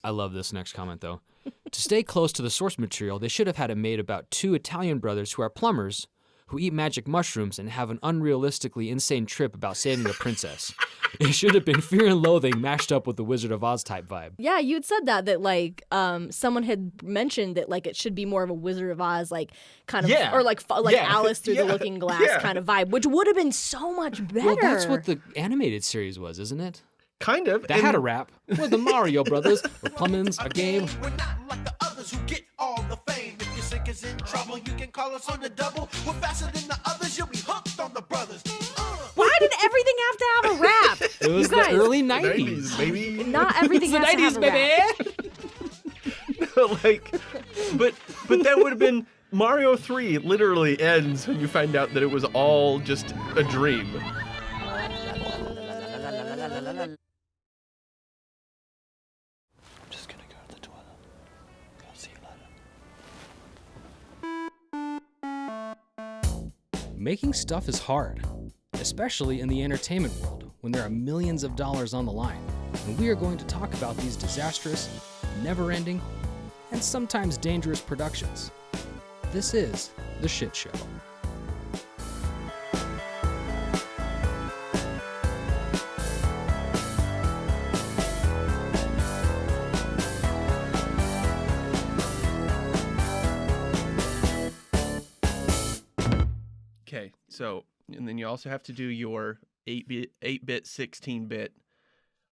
I love this next comment, though. To stay close to the source material, they should have had it made about two Italian brothers who are plumbers who eat magic mushrooms and have an unrealistically insane trip about saving a princess. It should have been Fear and Loathing mashed up with the Wizard of Oz type vibe. Yeah, you had said that like someone had mentioned that like it should be more of a Wizard of Oz like kind of or like Alice through the Looking Glass kind of vibe, which would have been so much better. Well, that's what the animated series was, isn't it? Kind of. That had a rap. We're the Mario Brothers. We're plumbing's a game. We're not like the others who get all the fame. If your sick is in trouble, you can call us on the double. We're faster than the others. You'll be hooked on the brothers. Why did everything have to have a rap? It was the early 90s. 90s, baby. Not everything has to have a rap. Like, but that would have been Mario 3 literally ends when you find out that it was all just a dream. I'm just gonna go to the toilet. I'll see you later. Making stuff is hard, especially in the entertainment world when there are millions of dollars on the line. And we are going to talk about these disastrous, never-ending, and sometimes dangerous productions. This is The Shit Show. Okay, so, and then you also have to do your 8-bit, 16-bit.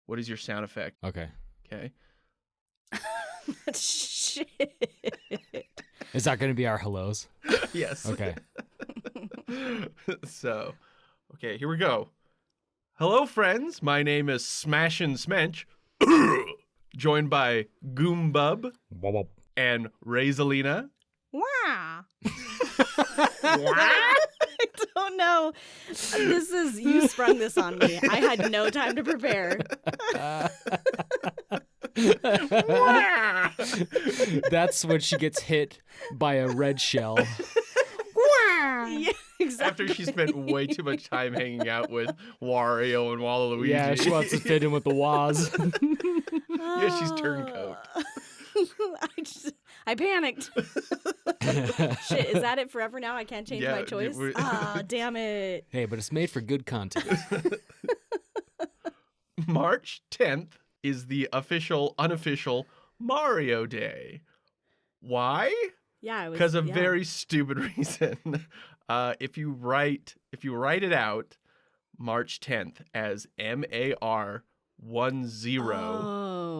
What is your sound effect? Okay. Okay. Shit. Is that going to be our hellos? Yes. Okay. So, okay, here we go. Hello, friends. My name is Smashin' Smench, joined by Goombub and Razalina. Wow. I don't know. You sprung this on me. I had no time to prepare. That's when she gets hit by a red shell. Yeah, exactly. After she spent way too much time hanging out with Wario and Waluigi. Yeah, she wants to fit in with the Waz. Yeah, she's turncoat. I panicked. Shit, is that it forever now? I can't change my choice? Ah, damn it. Hey, but it's made for good content. March 10th is the unofficial Mario Day. Why? Yeah, because of very stupid reason. If you write it out, March 10th as MAR 10,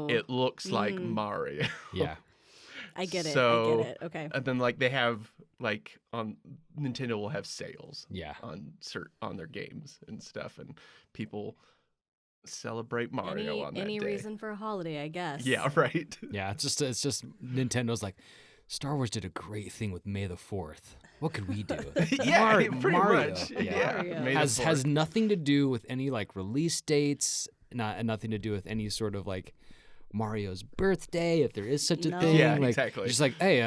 it looks like Mario. Yeah. I get it. So, I get it. Okay. And then like they have like on Nintendo will have sales. Yeah. On their games and stuff, and people celebrate Mario on that any day. reason for a holiday, I guess. Yeah. Right. Yeah. It's just Nintendo's like, Star Wars did a great thing with May the 4th. What could we do? Yeah, pretty Mario. much. Yeah. May the 4th. Has nothing to do with any like release dates. Nothing to do with any sort of like Mario's birthday, if there is such a thing. Yeah, like, exactly. Just like, hey,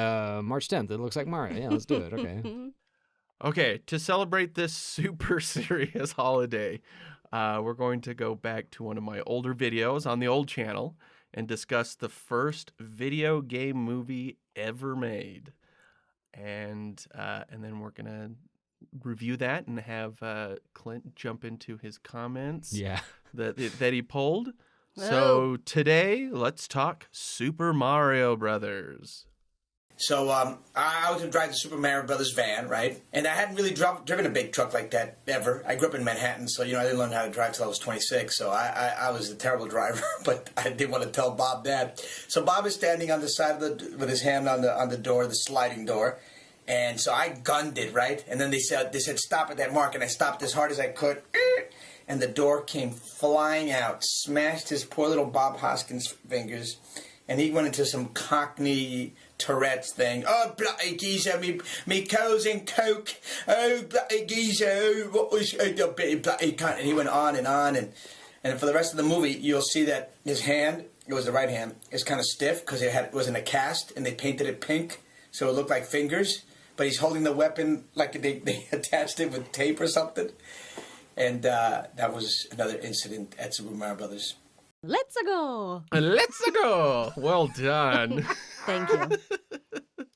March 10th, it looks like Mario. Yeah, let's do it. Okay. Okay, to celebrate this super serious holiday, we're going to go back to one of my older videos on the old channel and discuss the first video game movie ever made. And then we're gonna review that and have Clint jump into his comments that he pulled. So today, let's talk Super Mario Brothers. So I was driving the Super Mario Brothers van, right? And I hadn't really driven a big truck like that ever. I grew up in Manhattan, so I didn't learn how to drive till I was 26. So I was a terrible driver, but I didn't want to tell Bob that. So Bob is standing on the side of with his hand on the door, the sliding door, and so I gunned it, right? And then they said stop at that mark, and I stopped as hard as I could. And the door came flying out, smashed his poor little Bob Hoskins fingers, and he went into some Cockney Tourette's thing. Oh, bloody geezer, me coals and coke. Oh, bloody geezer, what was the bloody cunt? And he went on, and for the rest of the movie, you'll see that his hand, it was the right hand, is kind of stiff because it was in a cast, and they painted it pink, so it looked like fingers. But he's holding the weapon like they attached it with tape or something. And that was another incident at Super Mario Brothers. Let's go. Let's go. Well done. Thank you.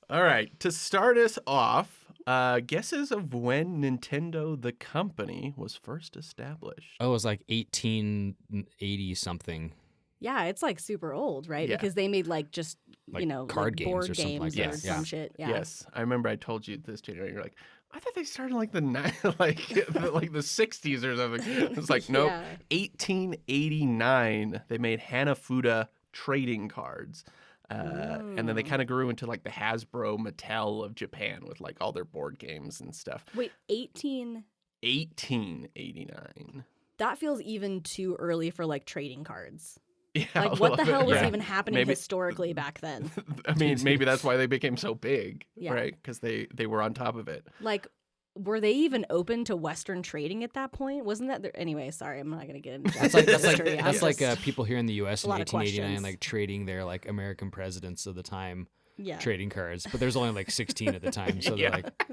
All right. To start us off, guesses of when Nintendo, the company, was first established. Oh, it was like 1880 something. Yeah, it's like super old, right? Yeah. Because they made like just, Like like card games board or something like games that. or some Yeah. shit. Yeah. Yes, I remember I told you this, January. You're like, I thought they started like like the 60s or something. It's like, nope, Yeah. 1889. They made Hanafuda trading cards. And then they kind of grew into like the Hasbro Mattel of Japan with like all their board games and stuff. Wait, 1889. That feels even too early for like trading cards. Yeah, Like, what the hell was yeah. even happening Maybe- historically back then? I mean, maybe that's why they became so big, Yeah. right? Because they were on top of it. Like, were they even open to Western trading at that point? Wasn't that there? Anyway, sorry, I'm not gonna get into That's like history. I'm that's like just- people here in the U.S. a in lot of 1889, questions. like trading their like American presidents of the time yeah. trading cards. But there's only like 16 at the time, so they're Yeah. like,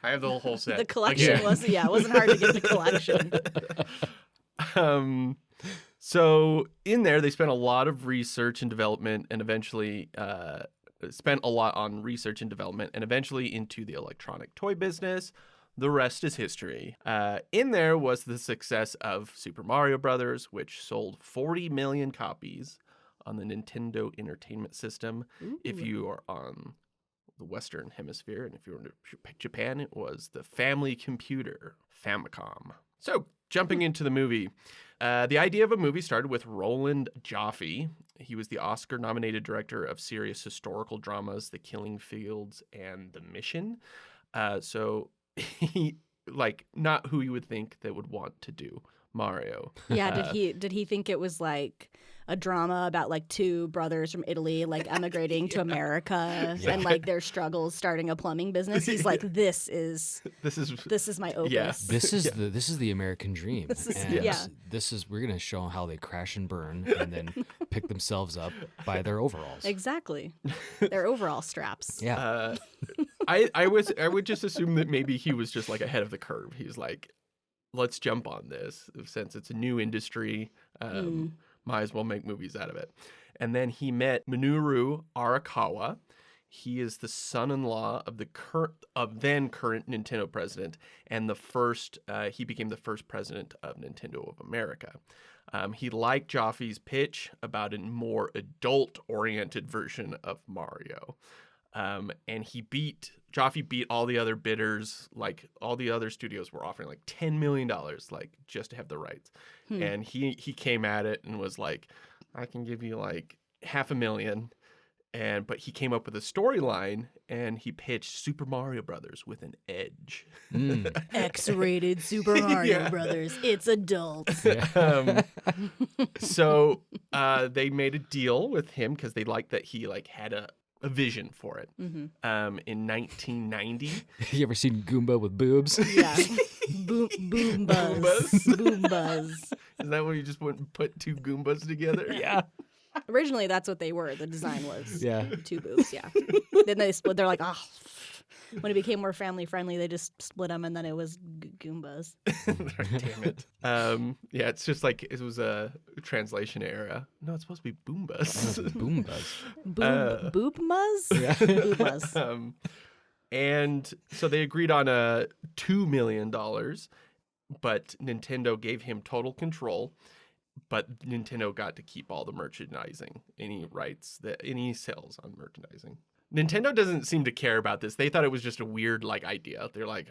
I have the whole set. The collection Again. it wasn't hard to get the collection. So in there, they spent a lot of research and development, and eventually spent a lot on research and development, and eventually into the electronic toy business. The rest is history. In there was the success of Super Mario Brothers, which sold 40 million copies on the Nintendo Entertainment System. If you are on the Western Hemisphere, and if you were in Japan, it was the family computer, Famicom. So, jumping into the movie, the idea of a movie started with Roland Joffe. He was the Oscar-nominated director of serious historical dramas, The Killing Fields and The Mission. So, he, like, not who you would think that would want to do Mario. Yeah, did he think it was like a drama about like two brothers from Italy like emigrating to America and like their struggles starting a plumbing business? He's like, this is my opus. Yeah. this is the American dream, and yeah. we're gonna show them how they crash and burn and then pick themselves up by their overalls. Exactly. Their overall straps. Yeah, I would just assume that maybe he was just like ahead of the curve. He's like, let's jump on this since it's a new industry. Might as well make movies out of it. And then he met Minoru Arakawa. He is the son-in-law of the then current Nintendo president, and he became the first president of Nintendo of America. He liked Joffe's pitch about a more adult-oriented version of Mario. And Joffe beat all the other bidders. Like, all the other studios were offering like $10 million, like, just to have the rights. And he came at it and was like, I can give you like $500,000. But he came up with a storyline, and he pitched Super Mario Brothers with an edge. X-rated Super Mario Brothers. It's adult. So they made a deal with him because they liked that he like had a vision for it. In 1990. you ever seen Goomba with boobs? Yeah. Boom buzz. Boom buzz. Is that when you just put two Goombas together? Yeah. Originally, that's what they were. The design was Yeah. two boobs. Yeah. Then they split. They're like, when it became more family friendly, they just split them, and then it was Goombas. Damn it. Yeah, it's just like it was a translation error. No, it's supposed to be Boombas. Boombas. Boobmas? Yeah. Boobmas. And so they agreed on $2 million, but Nintendo gave him total control. But Nintendo got to keep all the merchandising, any rights, any sales on merchandising. Nintendo doesn't seem to care about this. They thought it was just a weird idea. They're like,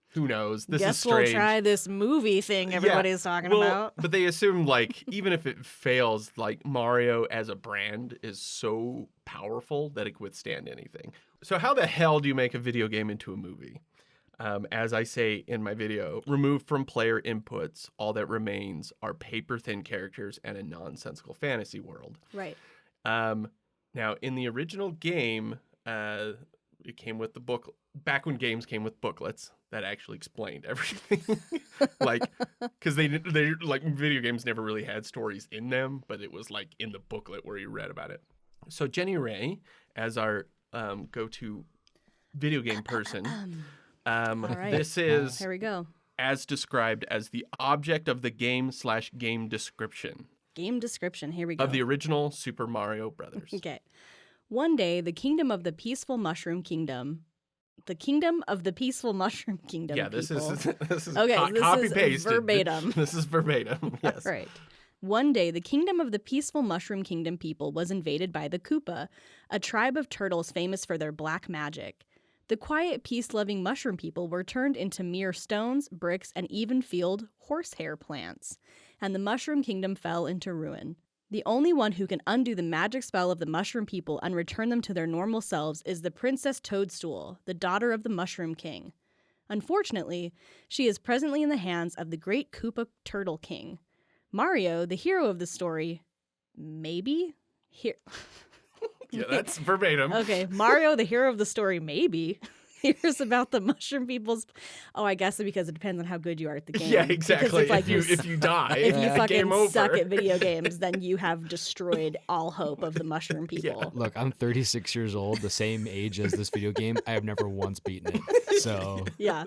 who knows? This Guess is strange. we'll try this movie thing everybody's talking about. But they assume even if it fails, Mario as a brand is so powerful that it could withstand anything. So how the hell do you make a video game into a movie? As I say in my video, removed from player inputs, all that remains are paper-thin characters and a nonsensical fantasy world. Right. Now, in the original game, it came with the book. Back when games came with booklets that actually explained everything, because video games never really had stories in them, but it was in the booklet where you read about it. So Jenny Ray, as our go-to video game person. All right. This is Here we go. as described as the object of the game/game description Game description. Here we go. of the original Super Mario Brothers. Okay. One day, the kingdom of the peaceful mushroom kingdom. The kingdom of the peaceful mushroom kingdom. Yeah, this people. is this is Okay, this copy is pasted. verbatim. This is verbatim. Yes. All right. One day, the kingdom of the peaceful mushroom kingdom people was invaded by the Koopa, a tribe of turtles famous for their black magic. The quiet, peace-loving mushroom people were turned into mere stones, bricks, and even-field horsehair plants, and the mushroom kingdom fell into ruin. The only one who can undo the magic spell of the mushroom people and return them to their normal selves is the Princess Toadstool, the daughter of the Mushroom King. Unfortunately, she is presently in the hands of the great Koopa Turtle King. Mario, the hero of the story, maybe? Here. Yeah, that's verbatim. Okay, Mario, the hero of the story, maybe hears about the mushroom people's. Oh, I guess because it depends on how good you are at the game. Yeah, exactly. Because If you die, if you fucking game over. suck at video games, then you have destroyed all hope of the mushroom people. Look, I'm 36 years old, the same age as this video game. I have never once beaten it. So Yeah.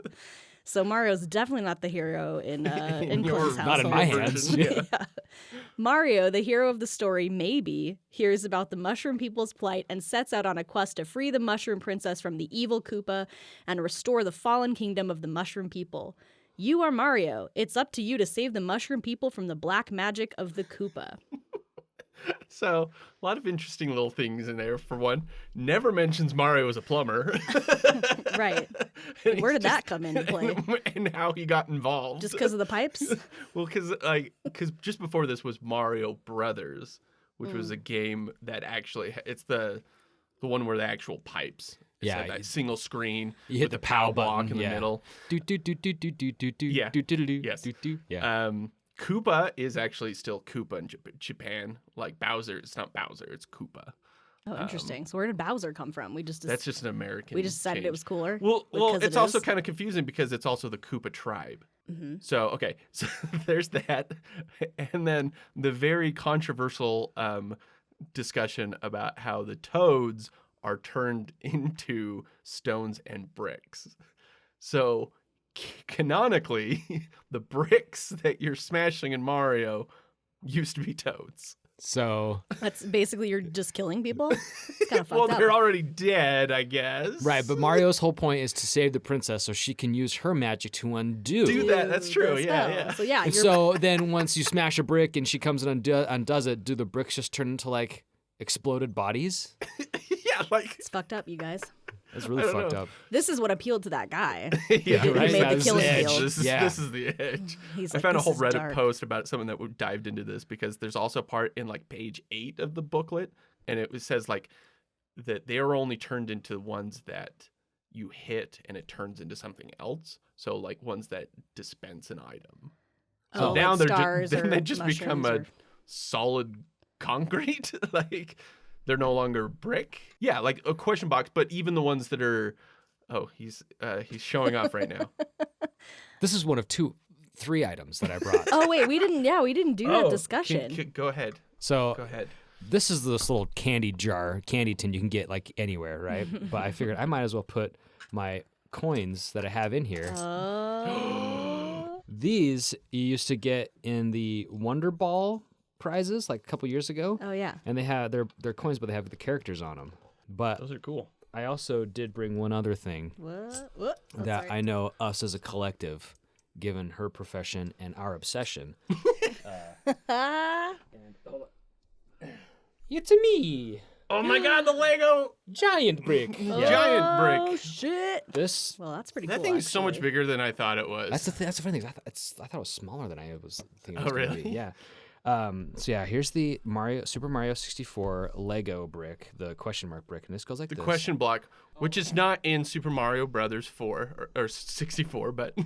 So Mario's definitely not the hero in your- Clint's not in household. my hands. Yeah. Mario, the hero of the story, maybe, hears about the mushroom people's plight and sets out on a quest to free the mushroom princess from the evil Koopa and restore the fallen kingdom of the mushroom people. You are Mario. It's up to you to save the mushroom people from the black magic of the Koopa. So, a lot of interesting little things in there. For one, never mentions Mario as a plumber. Right. And Where he's did that come into play? and how he got involved. Just because of the pipes? Well, because just before this was Mario Brothers, which was a game that actually it's the one where the actual pipes. It's Yeah, like that you- single screen. you hit with the POW POW block button, in the yeah. middle. do do do do do do do do Yeah. do do do Yes. do do. Yeah. Koopa is actually still Koopa in Japan. Like Bowser, it's not Bowser, it's Koopa. Oh, interesting. So where did Bowser come from? We just That's just an American. we just decided change. it was cooler. Well, because it's it also is? kind of confusing because it's also the Koopa tribe. Mhm. So okay, so there's that, and then the very controversial discussion about how the toads are turned into stones and bricks. So canonically, the bricks that you're smashing in Mario used to be toads. So That's basically you're just killing people. It's kind of fucked Well, up. they're already dead, I guess. right, but Mario's whole point is to save the princess so she can use her magic to undo. Do that. That's the true. Yeah, spell. yeah. So yeah, And you're so then once you smash a brick and she comes and undoes it, do the bricks just turn into like exploded bodies? Yeah, like it's fucked up, you guys. That's really I don't fucked know. up. This is what appealed to that guy. yeah, He right. made the That's killing the edge. field. This is the edge. He's I like, found a "This whole is Reddit dark." post about someone that dived into this because there's also a part in like page 8 of the booklet, and it says like that they are only turned into ones that you hit and it turns into something else. So like ones that dispense an item. So Oh, now like they're stars then or they just become mushrooms a solid concrete. Like they're no longer brick. Yeah, like a question box. But even the ones that are, oh, he's showing off right now. This is one of 3 items that I brought. Oh wait, we didn't do that discussion. Go ahead. So Go ahead. this is this little candy tin you can get like anywhere, right? But I figured I might as well put my coins that I have in here. Oh. These you used to get in the Wonder Ball prizes like a couple years ago. Oh yeah. And they have they're coins, but they have the characters on them. But Those are cool. I also did bring one other thing What? Oh, that sorry. I know us as a collective, given her profession and our obsession. It's me, Oh my God, the Lego giant brick. giant Oh brick. shit. This Well, that's pretty That cool. thing is so much actually. bigger than I thought it was. that's the funny thing. I thought it was smaller than I was thinking. It Oh, was gonna really? be. Yeah. So yeah, here's the Super Mario 64 Lego brick, the question mark brick, and this goes like the this. question block, which is not in Super Mario Brothers 4 or 64, but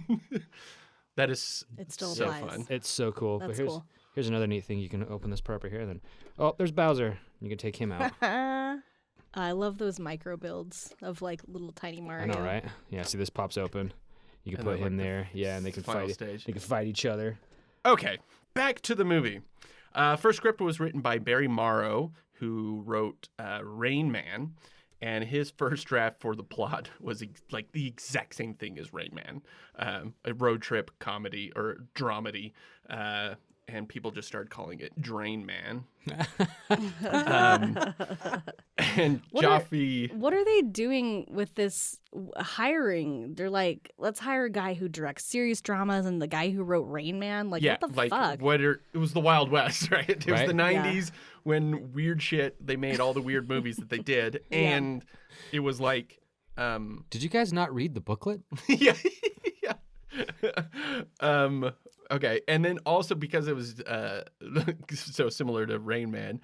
that is It still so applies. fun. It's so cool. That's but here's cool. here's another neat thing. You can open this part up here. Then there's Bowser. You can take him out. I love those micro builds of like little tiny I Mario. know, right? Yeah. See, this pops open. You can And put then, him like, the there. Yeah, and they can final fight. stage. They can fight each other. Okay, back to the movie. First script was written by Barry Morrow, who wrote Rain Man, And his first draft for the plot was like the exact same thing as Rain Man, a road trip comedy or dramedy, and people just started calling it Drain Man. And Jaffe. What are they doing with this hiring? They're like, let's hire a guy who directs serious dramas and the guy who wrote Rain Man. Like, Yeah, what the like fuck? it was the Wild West, right? It was Right? the 90s when weird shit, they made all the weird movies that they did. And it was like, Did you guys not read the booklet? yeah. Okay, and then also because it was so similar to Rain Man,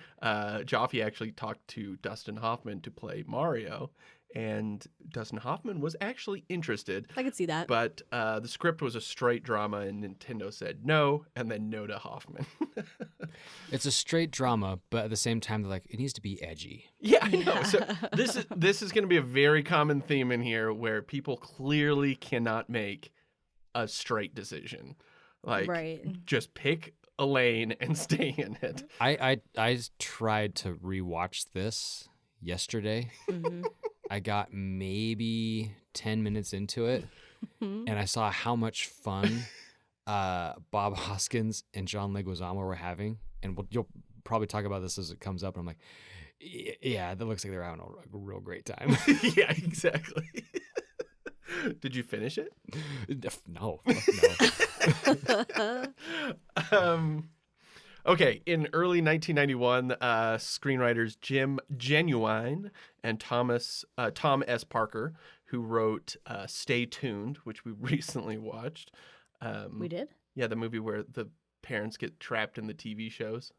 Jaffe actually talked to Dustin Hoffman to play Mario, and Dustin Hoffman was actually interested. I could see that. But the script was a straight drama, and Nintendo said no, and then no to Hoffman. It's a straight drama, but at the same time, they're like, it needs to be edgy. Yeah, I know. So this is going to be a very common theme in here, where people clearly cannot make a straight decision. Like, just pick a lane and stay in it. I tried to rewatch this yesterday. I got maybe 10 minutes into it, and I saw how much fun Bob Hoskins and John Leguizamo were having. And you'll probably talk about this as it comes up. And I'm like, yeah, that looks like they're having a real great time. Yeah, exactly. Did you finish it? No. Okay, in early 1991, screenwriters Jim Genuine and Tom S. Parker, who wrote Stay Tuned, which we recently watched. We did? Yeah, the movie where the parents get trapped in the TV shows.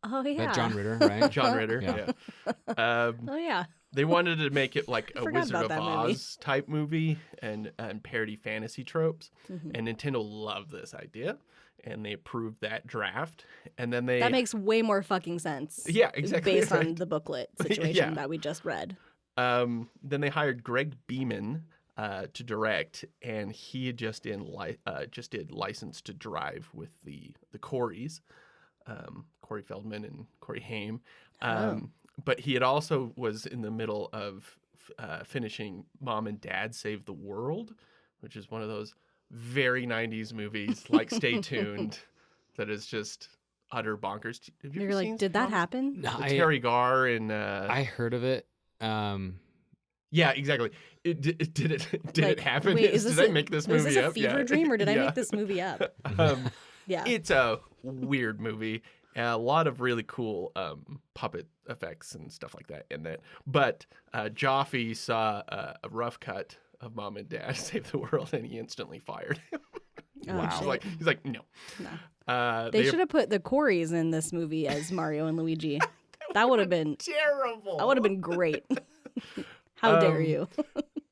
Oh, yeah. That John Ritter, right? John Ritter, Yeah. yeah. Oh, yeah. They wanted to make it like a Forgot Wizard about of that movie. Oz type movie and parody fantasy tropes. And Nintendo loved this idea, and they approved that draft. And then That makes way more fucking sense. Yeah, exactly Based on right. the booklet situation Yeah. that we just read. then they hired Greg Beeman to direct, and he had just did License to Drive with the Coreys, Corey Feldman and Corey Haim. But he had also was in the middle of finishing Mom and Dad Save the World, which is one of those very 90s movies like Stay Tuned that is just utter bonkers. Have you You're ever like, seen did that happen? No, With Terry Garr and I heard of it. yeah, exactly. Did it Like, happen? wait, is Did this I make this Is movie this a up? fever Yeah. dream or did I Yeah. make this movie up? Yeah. It's a weird movie. A lot of really cool puppet effects and stuff like that in it. But Jaffe saw a rough cut of Mom and Dad Save the World, and he instantly fired him. Oh, shit. He's like, no. No. They should have put the Coreys in this movie as Mario and Luigi. That would have been terrible. That would have been great. How dare you?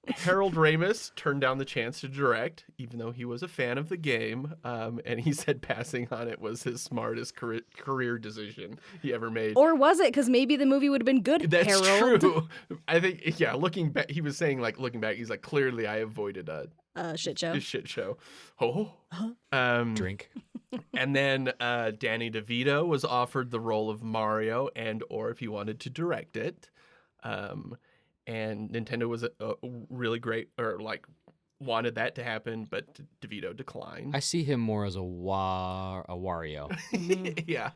Harold Ramis turned down the chance to direct, even though he was a fan of the game, and he said passing on it was his smartest career decision he ever made. Or was it? Because maybe the movie would have been good, That's Harold. true. I think, yeah, looking back, he was saying, like, looking back, he's like, clearly I avoided a Shit show. shit show. Oh. Drink. And then Danny DeVito was offered the role of Mario or if he wanted to direct it. And Nintendo was really great, or like wanted that to happen, but DeVito declined. I see him more as a Wario. yeah,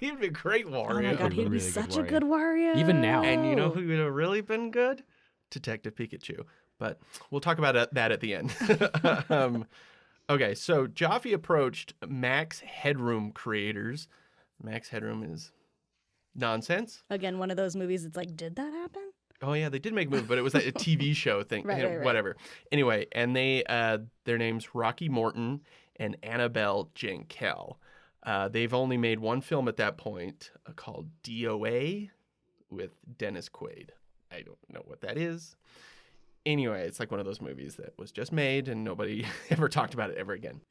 he'd be a great Wario. Oh my god, he'd be Really good such a Wario. good Wario. Even now. And you know who would have really been good? Detective Pikachu. But we'll talk about that at the end. Okay, so Jaffe approached Max Headroom creators. Max Headroom is nonsense. Again, one of those movies. It's like, did that happen? Oh yeah, they did make a movie, but it was like a TV show thing. Right. Whatever. Anyway, and they their names Rocky Morton and Annabelle Jankel. They've only made one film at that point called DOA with Dennis Quaid. I don't know what that is. Anyway, it's like one of those movies that was just made and nobody ever talked about it ever again.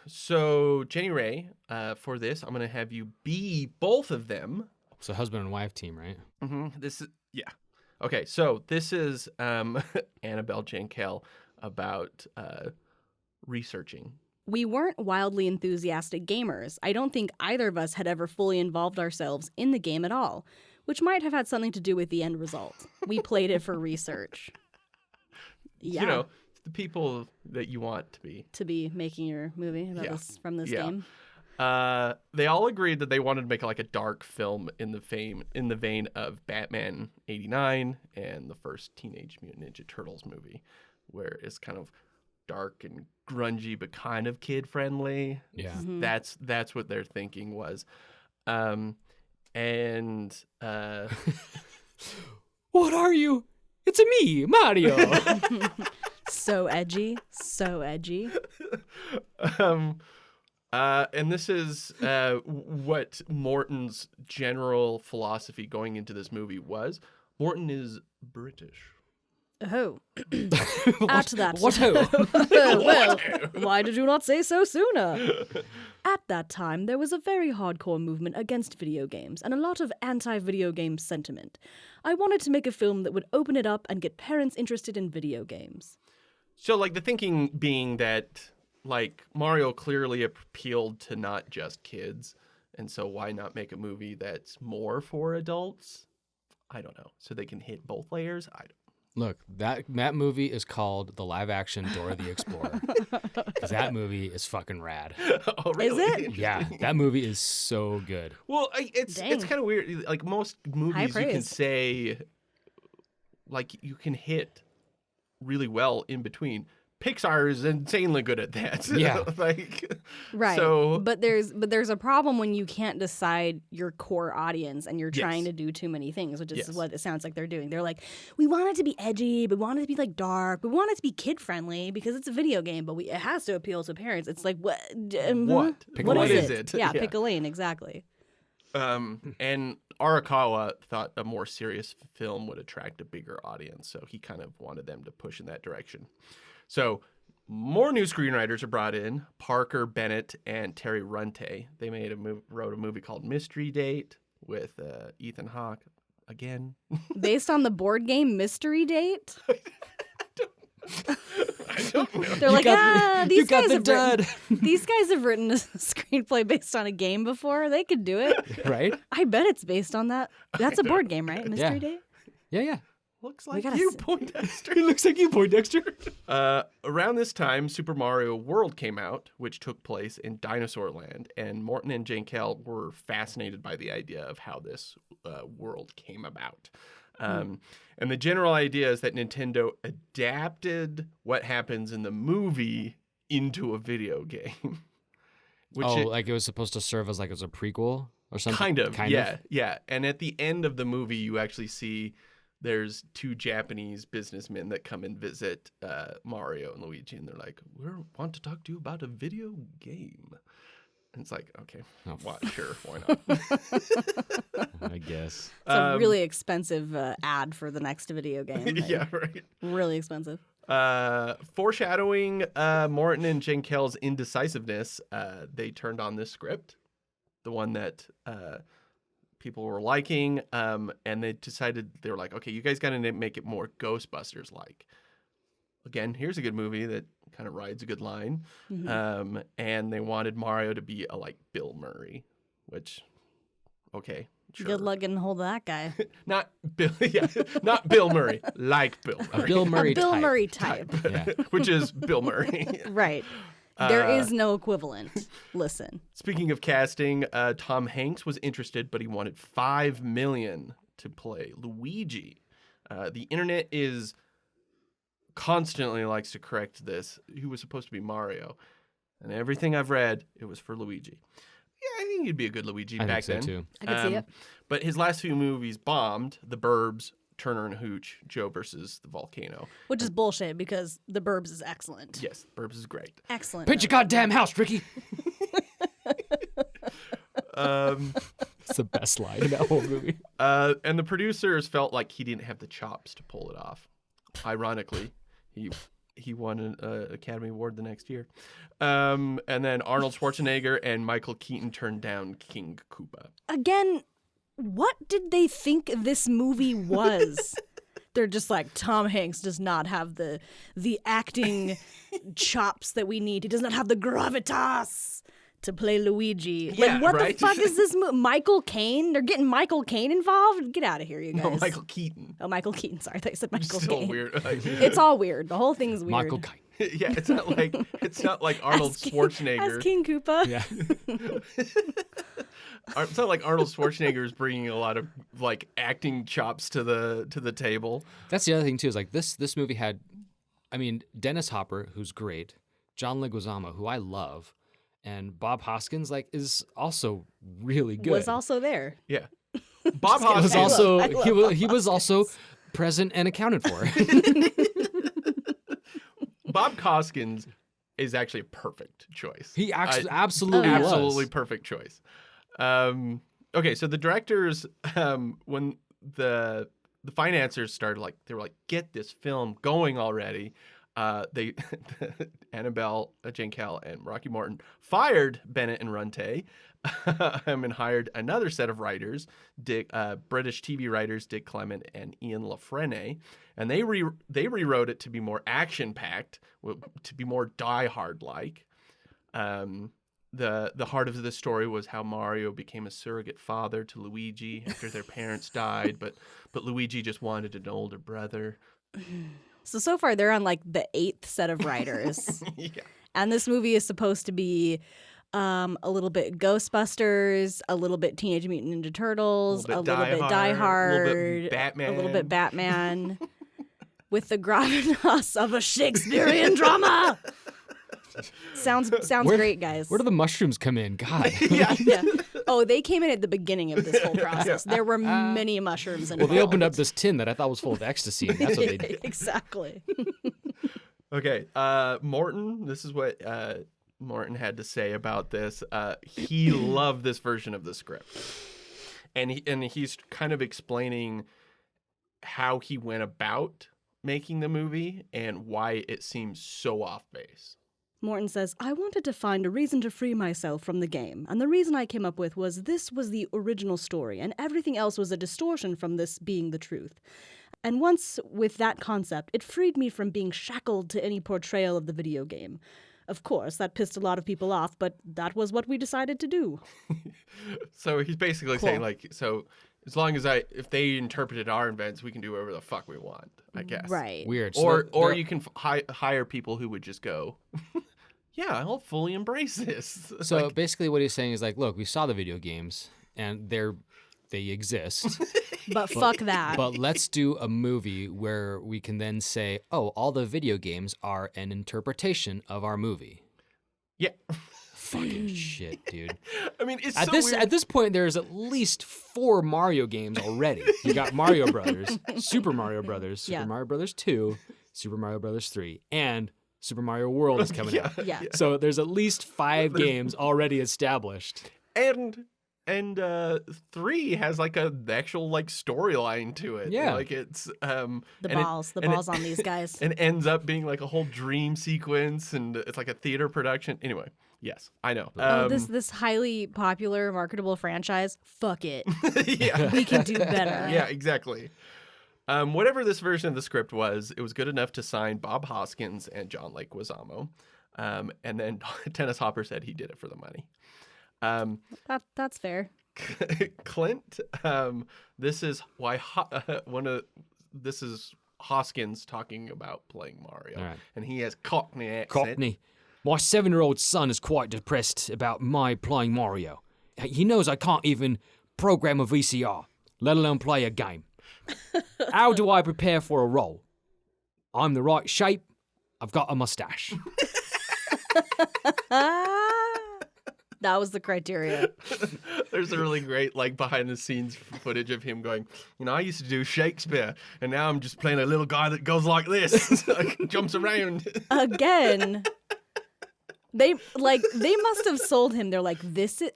So Jenny Ray, for this, I'm gonna have you be both of them. So husband and wife team, right? Mm-hmm. Okay, so this is Annabelle Jankel about researching. We weren't wildly enthusiastic gamers. I don't think either of us had ever fully involved ourselves in the game at all. which might have had something to do with the end result. We played it for research. Yeah. You know, the people that you want to be. Making your movie about this from this game. They all agreed that they wanted to make like a dark film in the vein of Batman '89 and the first Teenage Mutant Ninja Turtles movie, where it's kind of dark and grungy but kind of kid friendly. Yeah. Mm-hmm. That's what their thinking was. And What are you? It's me, Mario. So edgy. So edgy. And this is what Morton's general philosophy going into this movie was. Morton is British. Oh. At that. What ho? Well, why did you not say so sooner? At that time, there was a very hardcore movement against video games and a lot of anti-video game sentiment. I wanted to make a film that would open it up and get parents interested in video games. So, like, the thinking being that, like, Mario clearly appealed to not just kids, and so why not make a movie that's more for adults? I don't know. So they can hit both layers? I don't. Look, that movie is called the live-action Dora the Explorer. Because that movie is fucking rad. Oh, really? Is it? Yeah, that movie is so good. Well, it's Dang. kind of weird. Like, most movies you can praise. say, like, you can hit really well in between. Pixar is insanely good at that. Yeah. Like, Right. So, But there's a problem when you can't decide your core audience and you're trying Yes. to do too many things, which is Yes. what it sounds like they're doing. They're like, we want it to be edgy, we want it to be like dark, we want it to be kid friendly because it's a video game, but it has to appeal to parents. It's like what? What? Pick What a is lane. it? Yeah, pick a lane, exactly. and Arakawa thought a more serious film would attract a bigger audience, so he kind of wanted them to push in that direction. So more new screenwriters are brought in, Parker Bennett and Terry Runte. They wrote a movie called Mystery Date with Ethan Hawke again. Based on the board game Mystery Date? I don't know. They're like, you these got guys the have dud. these guys have written a screenplay based on a game before. They could do it. Right? I bet it's based on that. That's a board game, right? Mystery Yeah. Date? Yeah. Looks like gotta you, s- Poindexter. It looks like you, Poindexter. Around this time, Super Mario World came out, which took place in Dinosaur Land, and Morton and Jankel were fascinated by the idea of how this world came about. And the general idea is that Nintendo adapted what happens in the movie into a video game. Like it was supposed to serve as like as a prequel or something? Kind of. Yeah. And at the end of the movie, you actually see there's two Japanese businessmen that come and visit Mario and Luigi, and they're like, "We want to talk to you about a video game." And it's like, okay, sure, why not? I guess. It's a really expensive ad for the next video game. Yeah, right. Really expensive. Foreshadowing Morton and Jankel's indecisiveness, they turned on this script, the one that people were liking, and they decided, they were like, okay, you guys got to make it more Ghostbusters-like. Again, here's a good movie that kind of rides a good line. And they wanted Mario to be like Bill Murray, which, okay, sure. Good luck getting hold of that guy. Not Bill Murray, like Bill A Murray, Bill Murray A Bill type. Murray type. Yeah. which is Bill Murray. Right. There is no equivalent. Listen. Speaking of casting, Tom Hanks was interested, but he wanted $5 million to play Luigi. The internet is constantly likes to correct this. He was supposed to be Mario, and everything I've read, it was for Luigi. Yeah, I think he'd be a good Luigi I back think so then. too. I can see it. But his last few movies bombed. The Burbs, Turner and Hooch, Joe versus the Volcano. Which is bullshit because The Burbs is excellent. Yes, Burbs is great. Excellent. Paint your goddamn house, Ricky. It's the best line in that whole movie. And the producers felt like he didn't have the chops to pull it off. Ironically, he won an Academy Award the next year. And then Arnold Schwarzenegger and Michael Keaton turned down King Koopa. Again, what did they think this movie was? They're just like, Tom Hanks does not have the acting chops that we need. He does not have the gravitas to play Luigi. Yeah, Like, what right? the fuck is this Michael Caine? They're getting Michael Caine involved? Get out of here, you guys. No, Michael Keaton. Oh, Michael Keaton. Sorry, I thought you said Michael Still Caine. weird. It's all weird. The whole thing's weird. Michael Caine. Yeah, it's not like Arnold Schwarzenegger. As King Koopa. Yeah. It's not like Arnold Schwarzenegger is bringing a lot of like acting chops to the table. That's the other thing too. Is like this movie had, I mean, Dennis Hopper, who's great, John Leguizamo, who I love, and Bob Hoskins, like, is also really good. Was also there. Yeah, Bob was Hoskins. also I love he was also present and accounted for. Bob Hoskins is actually a perfect choice. He actually I- absolutely was. Absolutely perfect choice. Okay, so the directors, when the financiers started, like, they were like, get this film going already. They Annabelle Jankel and Rocky Morton fired Bennett and Runte and hired another set of writers, British TV writers Dick Clement and Ian LaFrenne, and they rewrote it to be more action packed, to be more Die Hard like. The heart of the story was how Mario became a surrogate father to Luigi after their parents died, but Luigi just wanted an older brother. So far, they're on like the 8th set of writers. Yeah. And this movie is supposed to be a little bit Ghostbusters, a little bit Teenage Mutant Ninja Turtles, a little bit Die Hard, a little bit Batman. a little bit Batman, with the gravitas of a Shakespearean drama. Sounds great, guys. Where do the mushrooms come in? God. Yeah. Yeah. Oh, they came in at the beginning of this whole process. There were many mushrooms Well, involved. they opened up this tin that I thought was full of ecstasy, and that's what they did. Exactly. Okay, Morton, this is what Morton had to say about this. He loved this version of the script. And he's kind of explaining how he went about making the movie and why it seems so off base. Morton says, I wanted to find a reason to free myself from the game, and the reason I came up with was this was the original story, and everything else was a distortion from this being the truth. And once with that concept, it freed me from being shackled to any portrayal of the video game. Of course, that pissed a lot of people off, but that was what we decided to do. So he's basically saying, like, so as long as if they interpreted our events, we can do whatever the fuck we want, I guess. Right. Weird. Or they're- you can hire people who would just go, yeah, I'll fully embrace this. So Like, basically, what he's saying is like, look, we saw the video games, and they exist. But fuck that. But let's do a movie where we can then say, oh, all the video games are an interpretation of our movie. yeah. Fucking shit, dude. I mean, it's At so this weird. at this point, there's at least 4 Mario games already. You got Mario Brothers, Super Mario Brothers, Super Yeah. Mario Brothers 2, Super Mario Brothers 3, and Super Mario World is coming out. Yeah. So there's at least 5 games already established. and 3 has like the actual like storyline to it. Yeah. Like it's The and it- balls and it- on these guys. and ends up being like a whole dream sequence, and it's like a theater production. Anyway, yes, I know. This highly popular, marketable franchise, fuck it. Yeah. We can do better. Yeah, exactly. Whatever this version of the script was, it was good enough to sign Bob Hoskins and John Leguizamo. And then Dennis Hopper said he did it for the money. That's fair. Clint, this is why this is Hoskins talking about playing Mario, All right. and he has Cockney accent. Cockney. My 7-year-old son is quite depressed about my playing Mario. He knows I can't even program a VCR, let alone play a game. How do I prepare for a role? I'm the right shape. I've got a mustache. That was the criteria. There's a really great like behind the scenes footage of him going, I used to do Shakespeare, and now I'm just playing a little guy that goes like this, like, jumps around. Again. They must have sold him. They're like,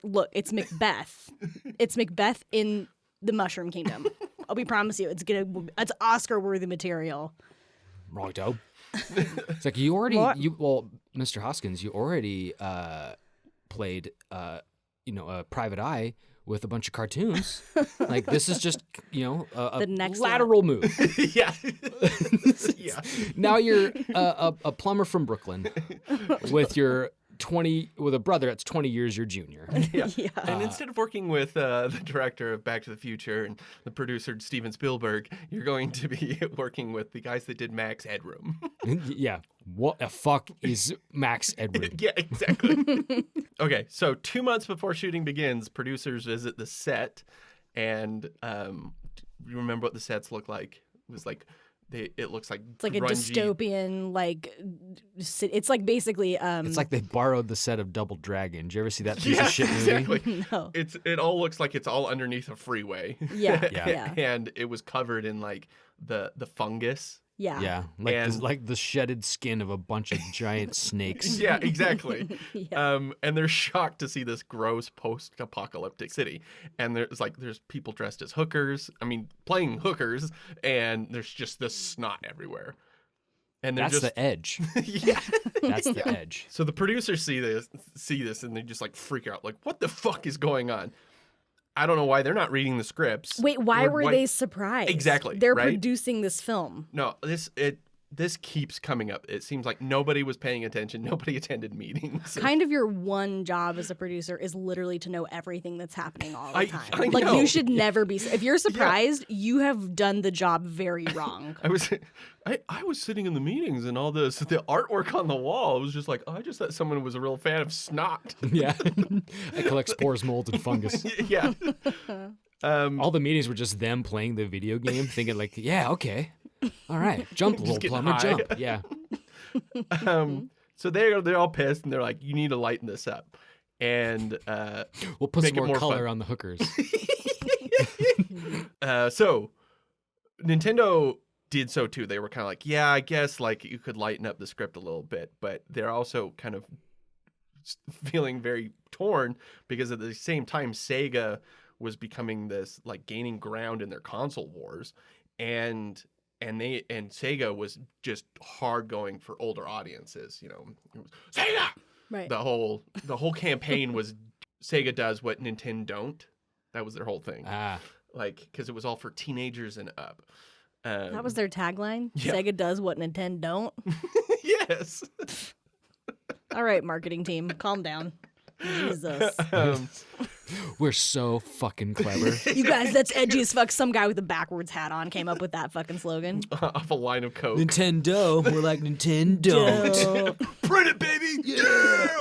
look, it's Macbeth. It's Macbeth in the Mushroom Kingdom. We promise you, it's Oscar-worthy material. Righto. It's like Mr. Hoskins, you already played, a Private Eye with a bunch of cartoons. Like, this is just, a The next lateral move. Yeah. Yeah. Now you're a plumber from Brooklyn with your with a brother that's 20 years your junior. Yeah. Yeah. And instead of working with the director of Back to the Future and the producer Steven Spielberg, you're going to be working with the guys that did Max Headroom. Yeah. What the fuck is Max Edward? Yeah, exactly. Okay, so 2 months before shooting begins, producers visit the set, and you remember what the sets look like? It was like it looks like It's like a grungy. dystopian, it's like basically It's like they borrowed the set of Double Dragon. Did you ever see that piece of shit movie? Exactly. no. It all looks like it's all underneath a freeway. Yeah. Yeah. Yeah. And it was covered in like the fungus. Yeah. Yeah, And- like the shedded skin of a bunch of giant snakes. Yeah, exactly. Yeah. And they're shocked to see this gross post-apocalyptic city. And there's people dressed as hookers. I mean, playing hookers, and there's just this snot everywhere. And they're That's just the edge. yeah. That's the edge. So the producers see this, and they just like freak out, like, what the fuck is going on? I don't know why they're not reading the scripts. Wait, why Or were they surprised? Exactly, They're right? producing this film. No, this keeps coming up. It seems like nobody was paying attention. Nobody attended meetings. Kind of your one job as a producer is literally to know everything that's happening all the time. I Like know. you should never be. If you're surprised, you have done the job very wrong. I was sitting in the meetings and all the artwork on the wall. It was just like, I just thought someone was a real fan of snot. Yeah. It collects spores, mold, and fungus. Yeah. All the meetings were just them playing the video game, thinking like, yeah, okay. All right. Jump, little getting plumber, high. jump. Yeah. So they're all pissed and they're like, you need to lighten this up. And We'll put Make some it more more color fun. on the hookers. so Nintendo did so too. They were kind of like, yeah, I guess like you could lighten up the script a little bit, but they're also kind of feeling very torn because at the same time Sega was becoming this like gaining ground in their console wars, and Sega was just hard going for older audiences. You know, it was, Sega. Right. The whole campaign was Sega does what Nintendo don't. That was their whole thing. Like, because it was all for teenagers and up. That was their tagline. Yeah. Sega does what Nintendo don't. Yes. All right, marketing team, calm down. Jesus. We're so fucking clever. You guys, that's edgy as fuck. Some guy with a backwards hat on came up with that fucking slogan. Off a line of coke. Nintendo. We're like Nintendo. Print it, baby. Yeah.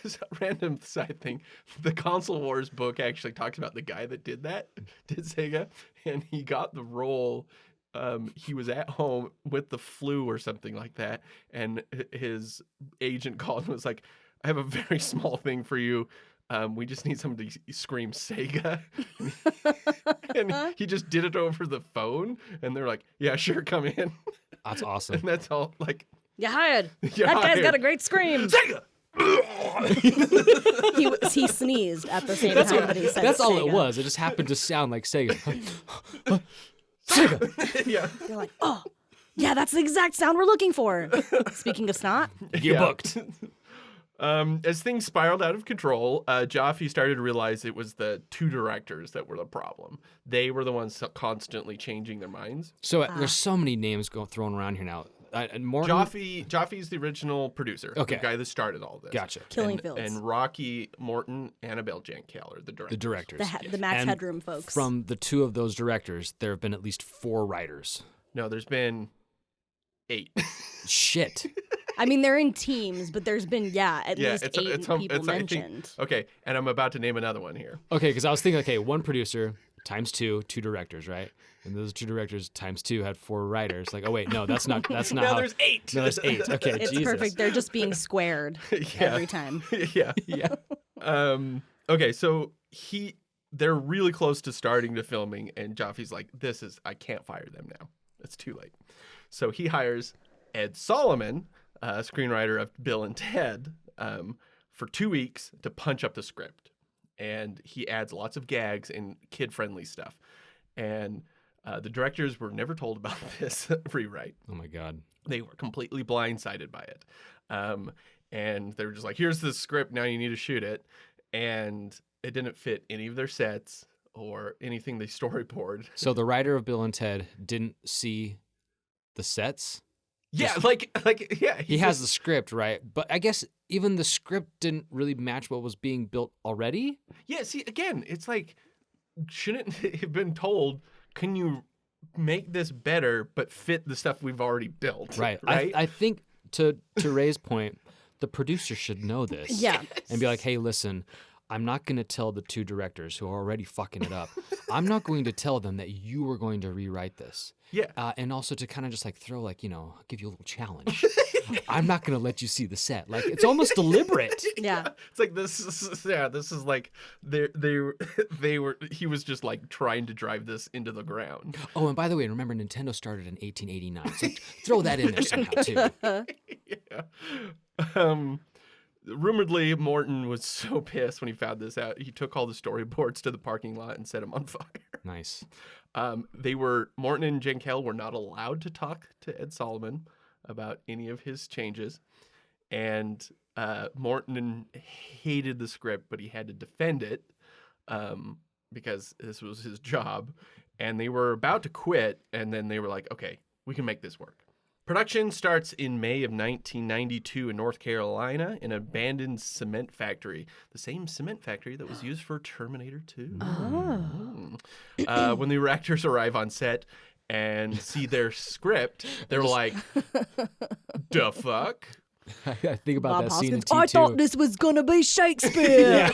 It's a random side thing. The Console Wars book actually talks about the guy that did Sega, and he got the role. He was at home with the flu or something like that, and his agent called and was like, I have a very small thing for you. We just need somebody to scream Sega. And he just did it over the phone, and they're like, yeah, sure, come in. That's awesome. And that's all, like, You hired. You're That guy's hired. got a great scream. Sega! He sneezed at the same time that he said That's all it Sega. was. It just happened to sound like Sega. Sega. Yeah. They're like, oh, yeah, that's the exact sound we're looking for. Speaking of snot, You're Yeah. booked. As things spiraled out of control, Jaffe started to realize it was the two directors that were the problem. They were the ones constantly changing their minds. So there's so many names thrown around here now. And Morton. Jaffe's the original producer, Okay. the guy that started all this. Gotcha. Killing and, Fields. And Rocky Morton, Annabelle Jankeller, the director. The directors. the Max And Headroom folks. From the two of those directors, there have been at least 4 writers. No, there's been 8. Shit. I mean, they're in teams, but there's been, at Yeah, least it's 8 people I think- mentioned. okay, and I'm about to name another one here. Okay, because I was thinking, okay, 1 producer times 2 directors, right? And those 2 directors times 2 had 4 writers. Like, oh wait, no, that's not Now how. there's 8. No, there's 8. Okay, It's Jesus. perfect. They're just being squared every time. Yeah. Yeah. Okay, so they're really close to starting to filming, and Jaffe's like, I can't fire them now. It's too late. So he hires Ed Solomon, screenwriter of Bill and Ted, for 2 weeks to punch up the script. And he adds lots of gags and kid-friendly stuff. And the directors were never told about this rewrite. Oh my God. They were completely blindsided by it. And they were just like, here's the script, now you need to shoot it. And it didn't fit any of their sets or anything they storyboard. So the writer of Bill and Ted didn't see the sets. Yeah, Just- yeah. He has the script, right? But I guess even the script didn't really match what was being built already. Yeah, see, again, it's like, shouldn't have been told, can you make this better but fit the stuff we've already built? Right. Right? I think to Ray's point, the producer should know this. Yeah. And be like, hey, listen, I'm not going to tell the two directors who are already fucking it up. I'm not going to tell them that you were going to rewrite this. Yeah. And also to kind of just like throw like, give you a little challenge. I'm not going to let you see the set. Like it's almost deliberate. Yeah. It's like this is like he was just like trying to drive this into the ground. Oh, and by the way, remember Nintendo started in 1889. So throw that in there somehow too. Yeah. Rumoredly, Morton was so pissed when he found this out, he took all the storyboards to the parking lot and set them on fire. Nice. Morton and Jenkel were not allowed to talk to Ed Solomon about any of his changes. And Morton hated the script, but he had to defend it because this was his job. And they were about to quit, and then they were like, okay, we can make this work. Production starts in May of 1992 in North Carolina in an abandoned cement factory, the same cement factory that was used for Terminator 2. Oh. When the actors arrive on set and see their script, they're like, "The fuck?" I think about Bob that scene in Hoskins, T2. I thought this was gonna be Shakespeare.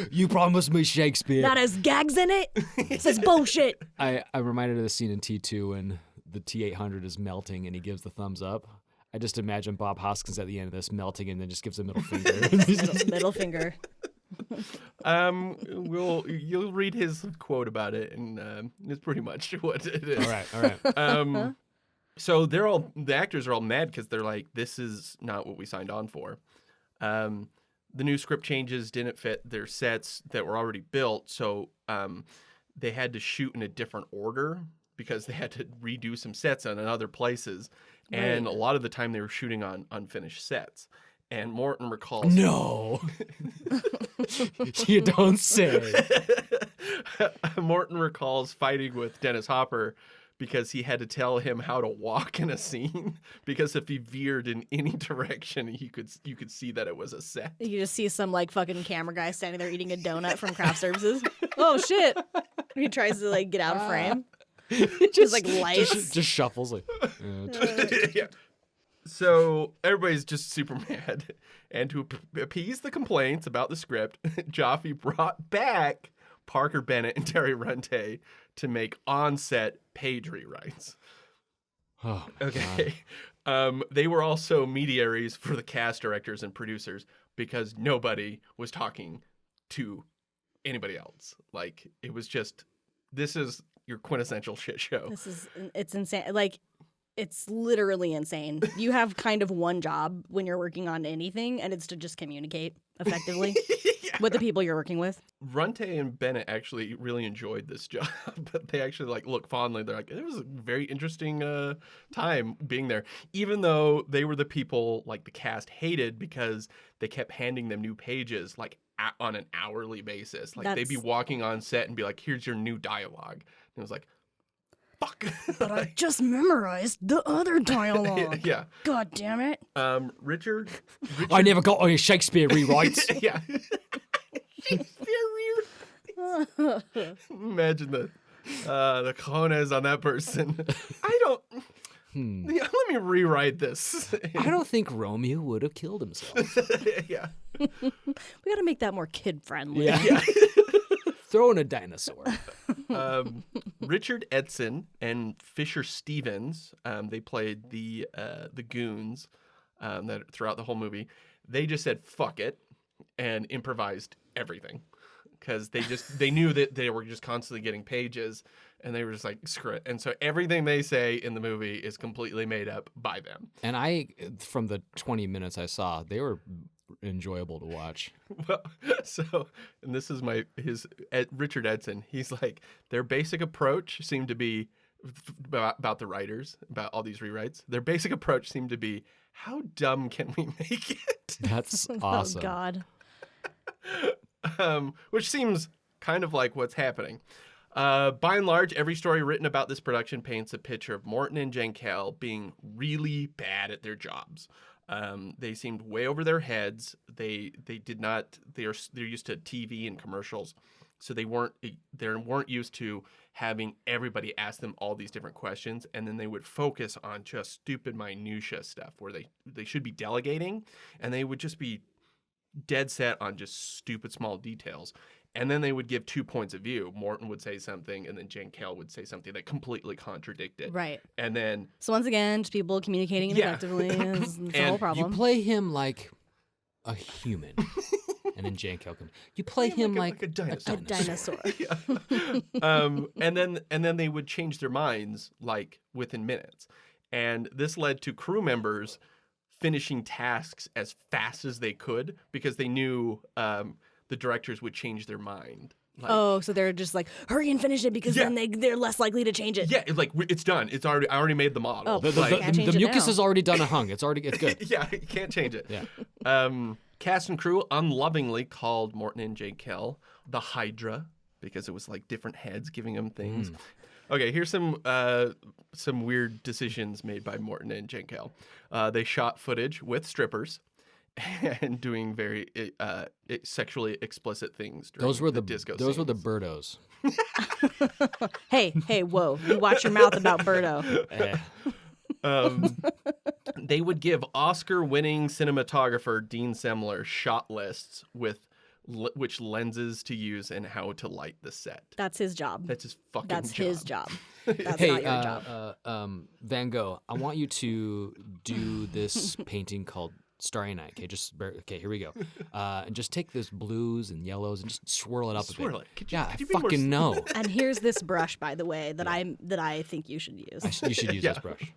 You promised me Shakespeare. That has gags in it. This is bullshit. I'm reminded of the scene in T2 when the T-800 is melting and he gives the thumbs up. I just imagine Bob Hoskins at the end of this melting and then just gives a middle finger. Middle finger. You'll read his quote about it, and it's pretty much what it is. All right. So the actors are all mad because they're like, this is not what we signed on for. The new script changes didn't fit their sets that were already built, so they had to shoot in a different order because they had to redo some sets in other places. And a lot of the time they were shooting on unfinished sets. And Morton recalls... No. You don't say. Morton recalls fighting with Dennis Hopper because he had to tell him how to walk in a scene because if he veered in any direction, you could see that it was a set. You just see some like fucking camera guy standing there eating a donut from craft services. Oh shit. He tries to like get out of frame. Just like lights. Just shuffles like. Yeah. So everybody's just super mad. And to appease the complaints about the script, Jaffe brought back Parker Bennett and Terry Runte to make on-set page rewrites. Oh, my Okay. They were also mediaries for the cast directors and producers because nobody was talking to anybody else. Like, it was just, this is your quintessential shit show. It's insane. Like, it's literally insane. You have kind of one job when you're working on anything, and it's to just communicate effectively with the people you're working with. Runte and Bennett actually really enjoyed this job, but they actually like look fondly. They're like, it was a very interesting time being there, even though they were the people like the cast hated because they kept handing them new pages like on an hourly basis. Like they'd be walking on set and be like, here's your new dialogue. And it was like, fuck. But I just memorized the other dialogue. Yeah. God damn it. Richard. I never got any Shakespeare rewrites. Yeah. Imagine the cojones on that person. I don't. Yeah, let me rewrite this. I don't think Romeo would have killed himself. Yeah. We got to make that more kid friendly. Yeah. Throw in a dinosaur. Richard Edson and Fisher Stevens, they played the goons that throughout the whole movie. They just said fuck it and improvised everything because they knew that they were just constantly getting pages and they were just like screw it. And so everything they say in the movie is completely made up by them. And from the 20 minutes I saw, they were enjoyable to watch. Well, and this is Richard Edson. He's like, their basic approach seemed to be about the writers, about all these rewrites. Their basic approach seemed to be, how dumb can we make it? That's awesome. Oh, God. Which seems kind of like what's happening. By and large, every story written about this production paints a picture of Morton and Jankel being really bad at their jobs. They seemed way over their heads. They're used to TV and commercials, so they weren't used to having everybody ask them all these different questions, and then they would focus on just stupid minutia stuff where they should be delegating, and they would just be dead set on just stupid small details. And then they would give 2 points of view. Morton would say something, and then Jankel would say something that completely contradicted. Right. And then... So once again, just people communicating ineffectively is the whole problem. You play him like a human. And then Jankel comes. You play him like a dinosaur. A dinosaur. And then they would change their minds like within minutes. And this led to crew members finishing tasks as fast as they could because they knew the directors would change their mind. So they're just like, hurry and finish it because then they're less likely to change it. Yeah, it's done. I already made the model. Oh, the mucus is already done and hung. It's good. Yeah, you can't change it. Yeah. Cast and crew unlovingly called Morton and Jankel the Hydra because it was like different heads giving them things. Okay, here's some weird decisions made by Morton and Jankel. They shot footage with strippers and doing very sexually explicit things during the disco Those were the scenes. Birdos. Hey, whoa. You watch your mouth about Birdo. They would give Oscar-winning cinematographer Dean Semler shot lists with which lenses to use and how to light the set. That's his job. That's his fucking That's job. his job. That's Hey, not your job. Van Gogh, I want you to do this painting called Starry Night. Okay, here we go. And just take those blues and yellows and just swirl it up a bit. Swirl it. Could you I be more fucking know. And here's this brush, by the way, that I think you should use. You should use this brush.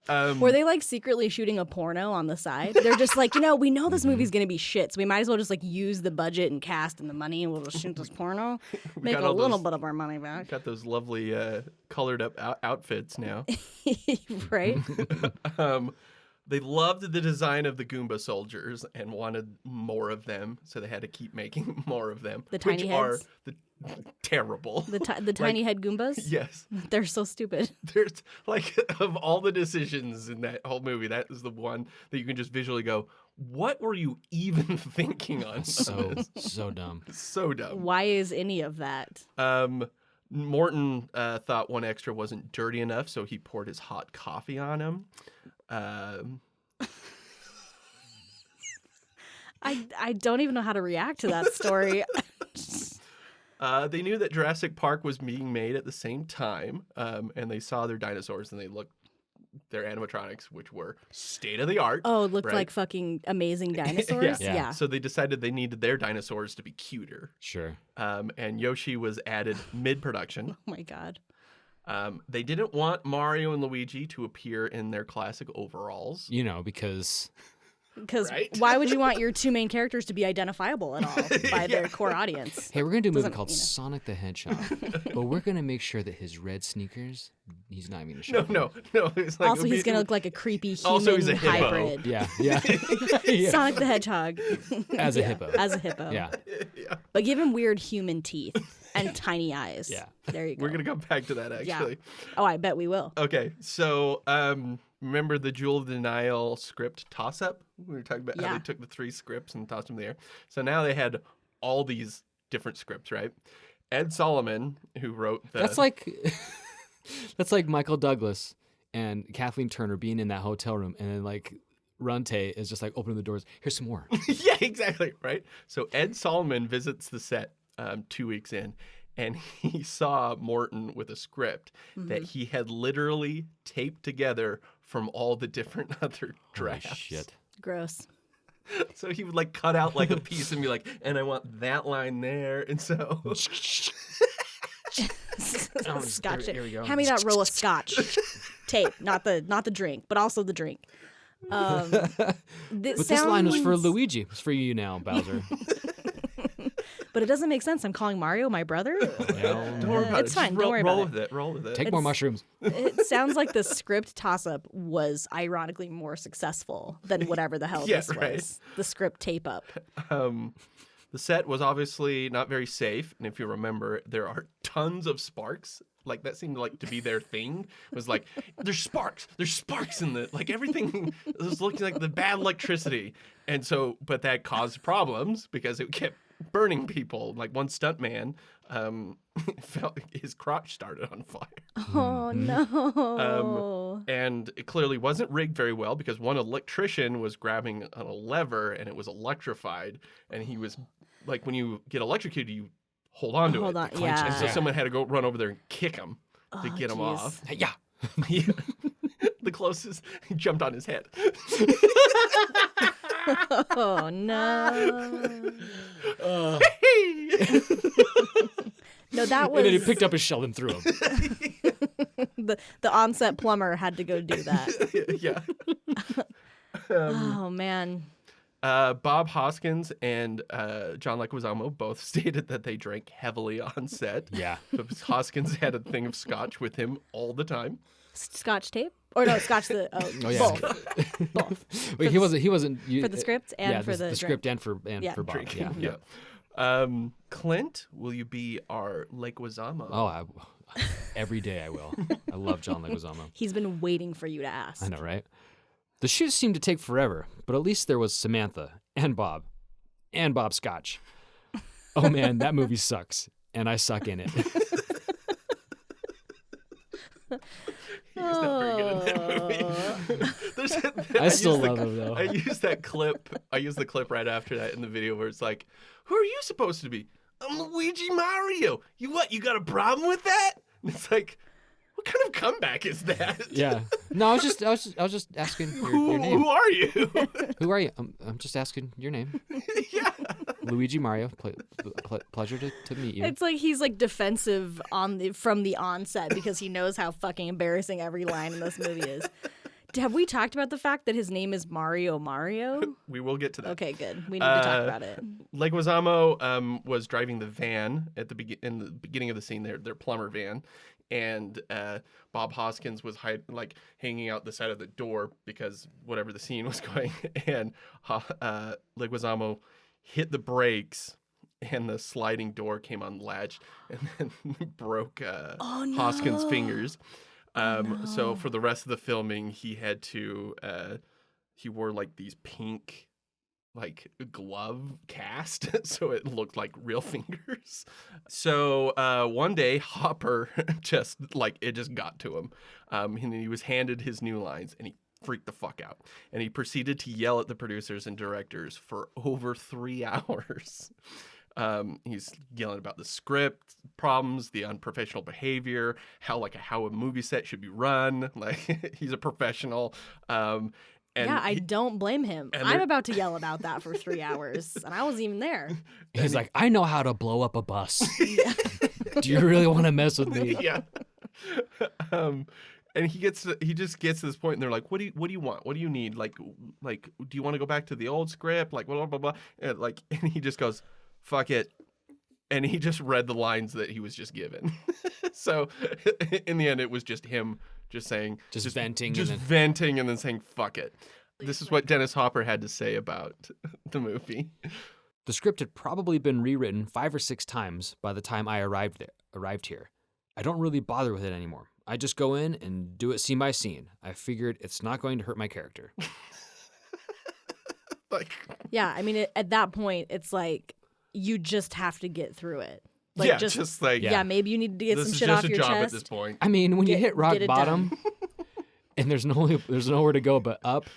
Were they like secretly shooting a porno on the side? They're just like, we know this movie's gonna be shit, so we might as well just like use the budget and cast and the money, and we'll just shoot this porno, make a little bit of our money back. Got those lovely colored up outfits now. Right? They loved the design of the Goomba soldiers and wanted more of them, so they had to keep making more of them. The tiny which heads? are terrible. The tiny head Goombas? Yes. They're so stupid. There's like of all the decisions in that whole movie, that is the one that you can just visually go, what were you even thinking on? So dumb. So dumb. Why is any of that? Morton thought one extra wasn't dirty enough, so he poured his hot coffee on him. I don't even know how to react to that story. They knew that Jurassic Park was being made at the same time, and they saw their dinosaurs and they looked their animatronics, which were state of the art. Oh, it looked right? like fucking amazing dinosaurs. Yeah. So they decided they needed their dinosaurs to be cuter. Sure. And Yoshi was added mid-production. Oh my god. They didn't want Mario and Luigi to appear in their classic overalls. Because Right? Why would you want your two main characters to be identifiable at all by their core audience? hey, we're gonna do a movie Doesn't- called you know. Sonic the Hedgehog, but we're gonna make sure that his red sneakers, he's not even gonna show. No. It's like, Also, he's gonna look like a creepy human Also, he's a hippo. hybrid. Yeah. Yeah. Sonic the Hedgehog As a hippo. as a hippo. Yeah. But give him weird human teeth and tiny eyes. Yeah. There you go. We're going to come back to that, actually. Oh, I bet we will. Okay, so remember the Jewel of Denial script toss-up? We were talking about how Yeah. they took the 3 scripts and tossed them there. So now they had all these different scripts, right? Ed Solomon, who wrote the... That's like Michael Douglas and Kathleen Turner being in that hotel room, and then like Runte is just like opening the doors. Here's some more. Yeah, exactly, right? So Ed Solomon visits the set 2 weeks in, and he saw Morton with a script that he had literally taped together from all the different other drafts. Holy shit. Gross. So he would like cut out like a piece and be like, and I want that line there. And so Scotch. here we go. Hand me that roll of scotch tape, not the drink, but also the drink. But this line was for Luigi. It's for you now, Bowser. But it doesn't make sense. I'm calling Mario my brother. don't worry about It's it. fine. Just Don't worry roll about with it. Roll with it. Take more mushrooms. It sounds like the script toss-up was ironically more successful than whatever the hell Yeah, this was. right. The script tape-up. The The set was obviously not very safe, and if you remember, there are tons of sparks. Like that seemed like to be their thing. It was like there's sparks in the like everything was looking like the bad electricity, and so but that caused problems because it kept burning people. Like one stuntman, felt his crotch started on fire. Oh no. And it clearly wasn't rigged very well because one electrician was grabbing on a lever and it was electrified. And he was like, when you get electrocuted, you hold on to it. Yeah. And so someone had to go run over there and kick him to get him off. Hey, yeah. Yeah. The closest, he jumped on his head. Oh no. No, that was And then he picked up his shell and threw him. the on-set plumber had to go do that. Yeah. Oh man. Bob Hoskins and John Leguizamo both stated that they drank heavily on set. Yeah. But Hoskins had a thing of scotch with him all the time. Scotch tape? Or no, scotch the yeah. both. Both. Wait, he wasn't For the script and yeah, for the the script drink. and for Bob. Drinking. Yeah. Clint, will you be our Leguizamo? Oh, every day I will. I love John Leguizamo. He's been waiting for you to ask. I know, right? The shoot seemed to take forever, but at least there was Samantha and Bob Scotch. Oh man, that movie sucks, and I suck in it. He's not very good in that movie. I still love him though. I used that clip. I used the clip right after that in the video where it's like, "Who are you supposed to be? I'm Luigi Mario. You what? You got a problem with that?" And it's like, what kind of comeback is that? Yeah. No, I was just asking your name. Who are you? Who are you? I'm just asking your name. Yeah. Luigi Mario. Pleasure to meet you. It's like he's like defensive from the onset because he knows how fucking embarrassing every line in this movie is. Have we talked about the fact that his name is Mario? We will get to that. Okay, good. We need to talk about it. Leguizamo was driving the van in the beginning of the scene, their plumber van, and Bob Hoskins was hanging out the side of the door because whatever the scene was going, and Leguizamo hit the brakes, and the sliding door came unlatched and then broke Hoskins' fingers. So for the rest of the filming, he had to he wore like these pink glove cast so it looked like real fingers. So one day Hopper just got to him, and he was handed his new lines and he freaked the fuck out, and he proceeded to yell at the producers and directors for over 3 hours. He's yelling about the script problems, the unprofessional behavior, how a movie set should be run. Like he's a professional. I don't blame him. I'm about to yell about that for 3 hours, and I wasn't even there. He's like, I know how to blow up a bus. Do you really want to mess with me? Yeah. And he just gets to this point, and they're like, "What do you want? What do you need? Like, do you want to go back to the old script? Like, blah blah blah." And and he just goes, "Fuck it," and he just read the lines that he was just given. So in the end, it was just him just saying, venting, venting, and then saying, "Fuck it." This is what Dennis Hopper had to say about the movie. The script had probably been rewritten 5 or 6 times by the time I arrived here. I don't really bother with it anymore. I just go in and do it scene by scene. I figured it's not going to hurt my character. Yeah, I mean, at that point, it's like you just have to get through it. Like, yeah, maybe you need to get some shit off your chest. This is just a job at this point. I mean, when you hit rock bottom and there's nowhere to go but up,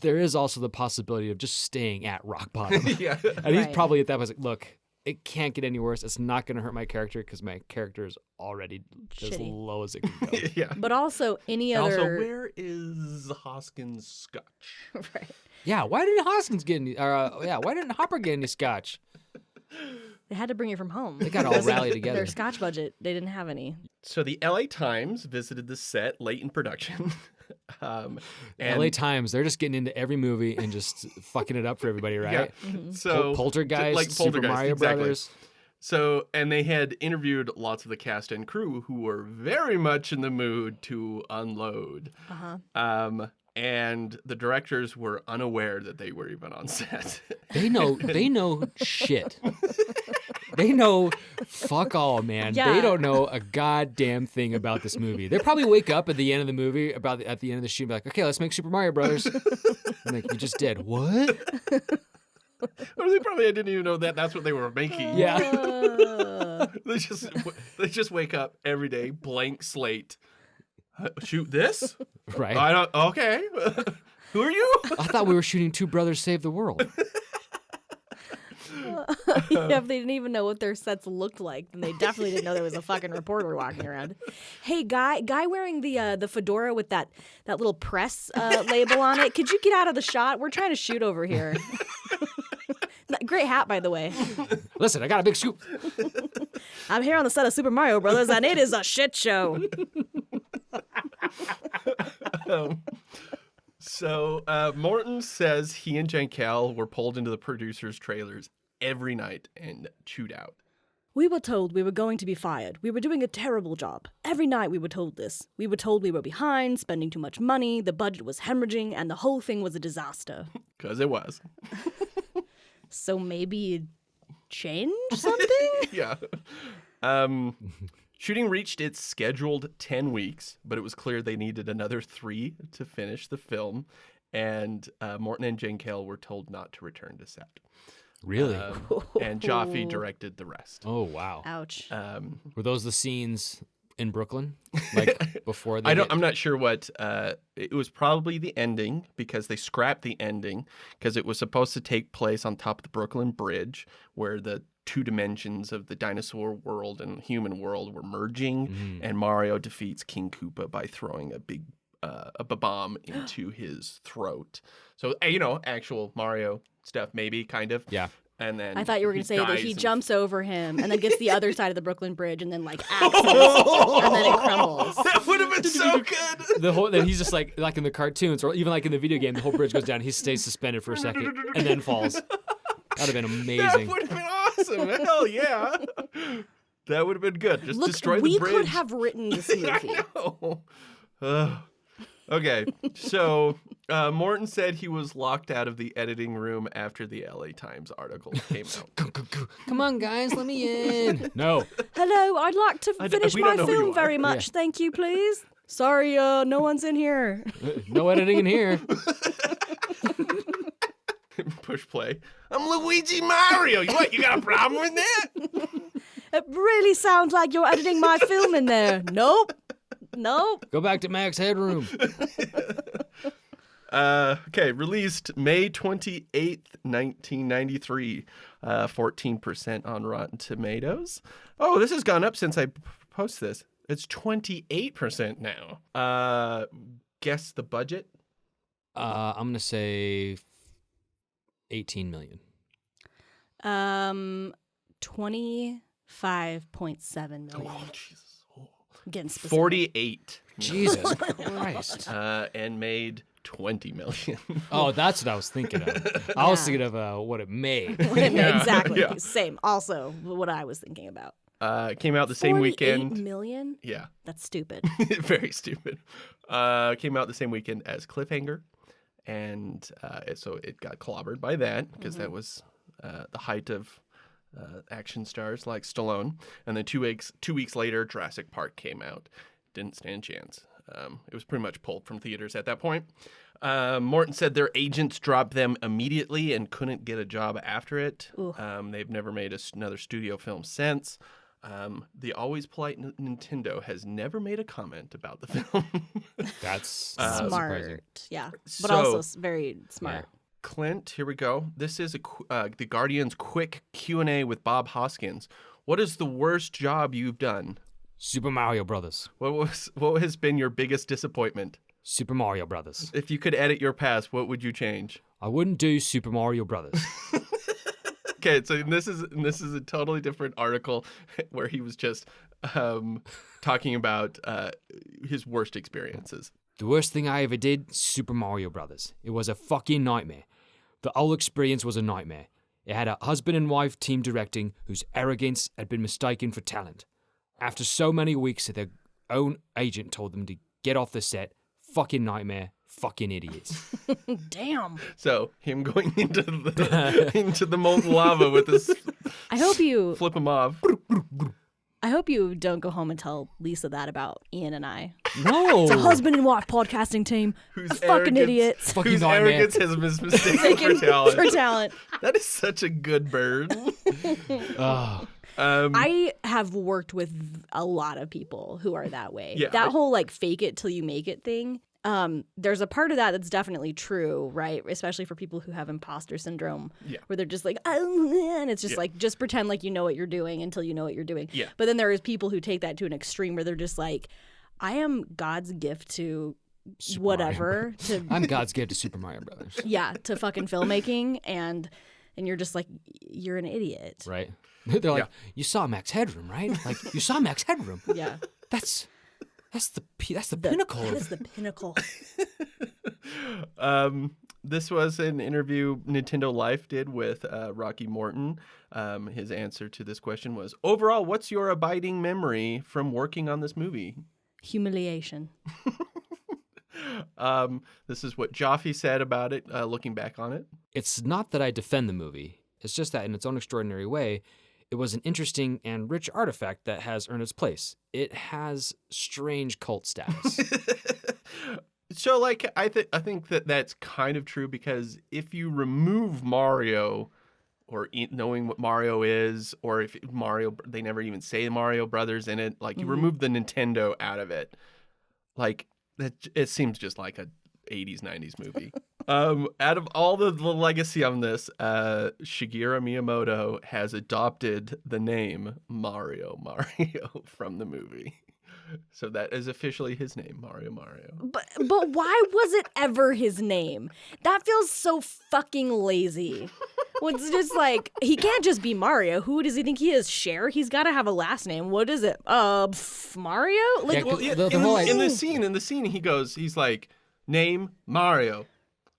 there is also the possibility of just staying at rock bottom. Yeah. And he's probably at that point like, look, it can't get any worse. It's not going to hurt my character because my character is already as low as it can go. Yeah. But also other... Also, where is Hoskins' scotch? Right. Yeah, why didn't Hoskins get any... why didn't Hopper get any scotch? They had to bring it from home. They got all rallied together. Their scotch budget, they didn't have any. So the LA Times visited the set late in production. And LA Times, they're just getting into every movie and just fucking it up for everybody, right? Yeah. Mm-hmm. So Poltergeist, Super Mario Brothers. So, and they had interviewed lots of the cast and crew who were very much in the mood to unload. and the directors were unaware that they were even on set. They know shit. They know fuck all, man. Yeah. They don't know a goddamn thing about this movie. They probably wake up at the end of the movie, at the end of the shoot, and be like, okay, let's make Super Mario Brothers. I'm like, we just did. What? Or they probably didn't even know that that's what they were making. Yeah. They just wake up every day, blank slate. Shoot this? Right. I don't. Okay. Who are you? I thought we were shooting Two Brothers Save the World. Yeah, if they didn't even know what their sets looked like, then they definitely didn't know there was a fucking reporter walking around. Hey, guy wearing the fedora with that little press label on it. Could you get out of the shot? We're trying to shoot over here. Great hat, by the way. Listen, I got a big scoop. I'm here on the set of Super Mario Brothers, and it is a shit show. So Morton says he and Jankel were pulled into the producers' trailers every night and chewed out. We were told we were going to be fired. We were doing a terrible job. Every night we were told this. We were told we were behind, spending too much money, the budget was hemorrhaging, and the whole thing was a disaster. Because it was. So maybe change something? Yeah. Shooting reached its scheduled 10 weeks, but it was clear they needed another 3 to finish the film, and Morton and Jankel were told not to return to set. Really? And Jaffe directed the rest. Oh, wow. Ouch. Were those the scenes in Brooklyn? Like before they I'm not sure what it was. Probably the ending, because they scrapped the ending because it was supposed to take place on top of the Brooklyn Bridge, where the 2 dimensions of the dinosaur world and human world were merging, and Mario defeats King Koopa by throwing a bomb into his throat. So actual Mario stuff, maybe, kind of. Yeah. And then I thought you were going to say that he dies jumps over him and then gets the other side of the Brooklyn Bridge and then axes and then it crumbles. That would have been so good. Then he's just like in the cartoons or even like in the video game, the whole bridge goes down. He stays suspended for a second and then falls. That'd have been amazing. That would have been awesome. Hell yeah. That would have been good. Just Look, destroy the we bridge. could have written this movie. I know. Okay, so Morton said he was locked out of the editing room after the LA Times article came out. Come on, guys, let me in. No. Hello, I'd like to finish we don't my know who you film are. very much. Thank you, please. Sorry, no one's in here. No editing in here. Push play. I'm Luigi Mario. What? You got a problem with that? It really sounds like you're editing my film in there. Nope. Go back to Max Headroom. Okay, released May 28th, 1993. 14% on Rotten Tomatoes. Oh, this has gone up since I posted this. It's 28% now. Guess the budget? I'm going to say 18 million. 25.7 million. Oh, Jesus. Getting specific. 48. Jesus Christ. And made 20 million. Oh, that's what I was thinking of. I was thinking of what it made. Exactly. Yeah. Same. Also, what I was thinking about. Came out the same 48 weekend. million? Yeah. That's stupid. Very stupid. Came out the same weekend as Cliffhanger. And so it got clobbered by that because that was the height of action stars like Stallone. And then 2 weeks later, Jurassic Park came out. Didn't stand a chance. It was pretty much pulled from theaters at that point. Morton said their agents dropped them immediately and couldn't get a job after it. They've never made another studio film since. The always polite Nintendo has never made a comment about the film. That's Smart. surprising. Yeah. But So- also very smart. Clint, here we go. This is the Guardian's quick Q&A with Bob Hoskins. What is the worst job you've done? Super Mario Brothers. What has been your biggest disappointment? Super Mario Brothers. If you could edit your past, what would you change? I wouldn't do Super Mario Brothers. Okay, so this is a totally different article where he was just talking about his worst experiences. The worst thing I ever did, Super Mario Brothers. It was a fucking nightmare. The whole experience was a nightmare. It had a husband and wife team directing whose arrogance had been mistaken for talent. After so many weeks, their own agent told them to get off the set. Fucking nightmare. fucking idiots. Damn. So him going into the molten lava with his I hope you flip him off. don't go home and tell Lisa that about Ian and I. No. It's a husband and wife podcasting team. Whose Fucking idiots. Fucking Whose not, man. arrogance has been mistaken for talent. For talent. That is such a good bird. Oh. I have worked with a lot of people who are that way. Yeah, That whole like fake it till you make it thing. There's a part of that that's definitely true, right? Especially for people who have imposter syndrome, where they're just like, oh, and it's just like, just pretend like you know what you're doing until you know what you're doing. Yeah. But then there is people who take that to an extreme where they're just like, I am God's gift to Super whatever. I'm God's gift to Super Mario Brothers. To fucking filmmaking, and you're just like, you're an idiot. Right? They're like, you saw Max Headroom, right? Like, you saw Max Headroom. Yeah. That's the pinnacle. That is the pinnacle. This was an interview Nintendo Life did with Rocky Morton. His answer to this question was, overall, what's your abiding memory from working on this movie? Humiliation. This is what Jaffe said about it, looking back on it. It's not that I defend the movie. It's just that in its own extraordinary way, it was an interesting and rich artifact that has earned its place. It has strange cult status. So, like, I think that that's kind of true, because if you remove Mario, or knowing what Mario is, or if Mario, they never even say Mario Brothers in it, like, you remove the Nintendo out of it, like, it seems just like a 80s, 90s movie. Out of all the legacy on this, Shigeru Miyamoto has adopted the name Mario from the movie. So that is officially his name, Mario. But why was it ever his name? That feels so fucking lazy. Well, it's just like, he can't just be Mario. Who does he think he is? Cher? He's got to have a last name. What is it? Mario? Like, Yeah, in the scene, he's like, name Mario,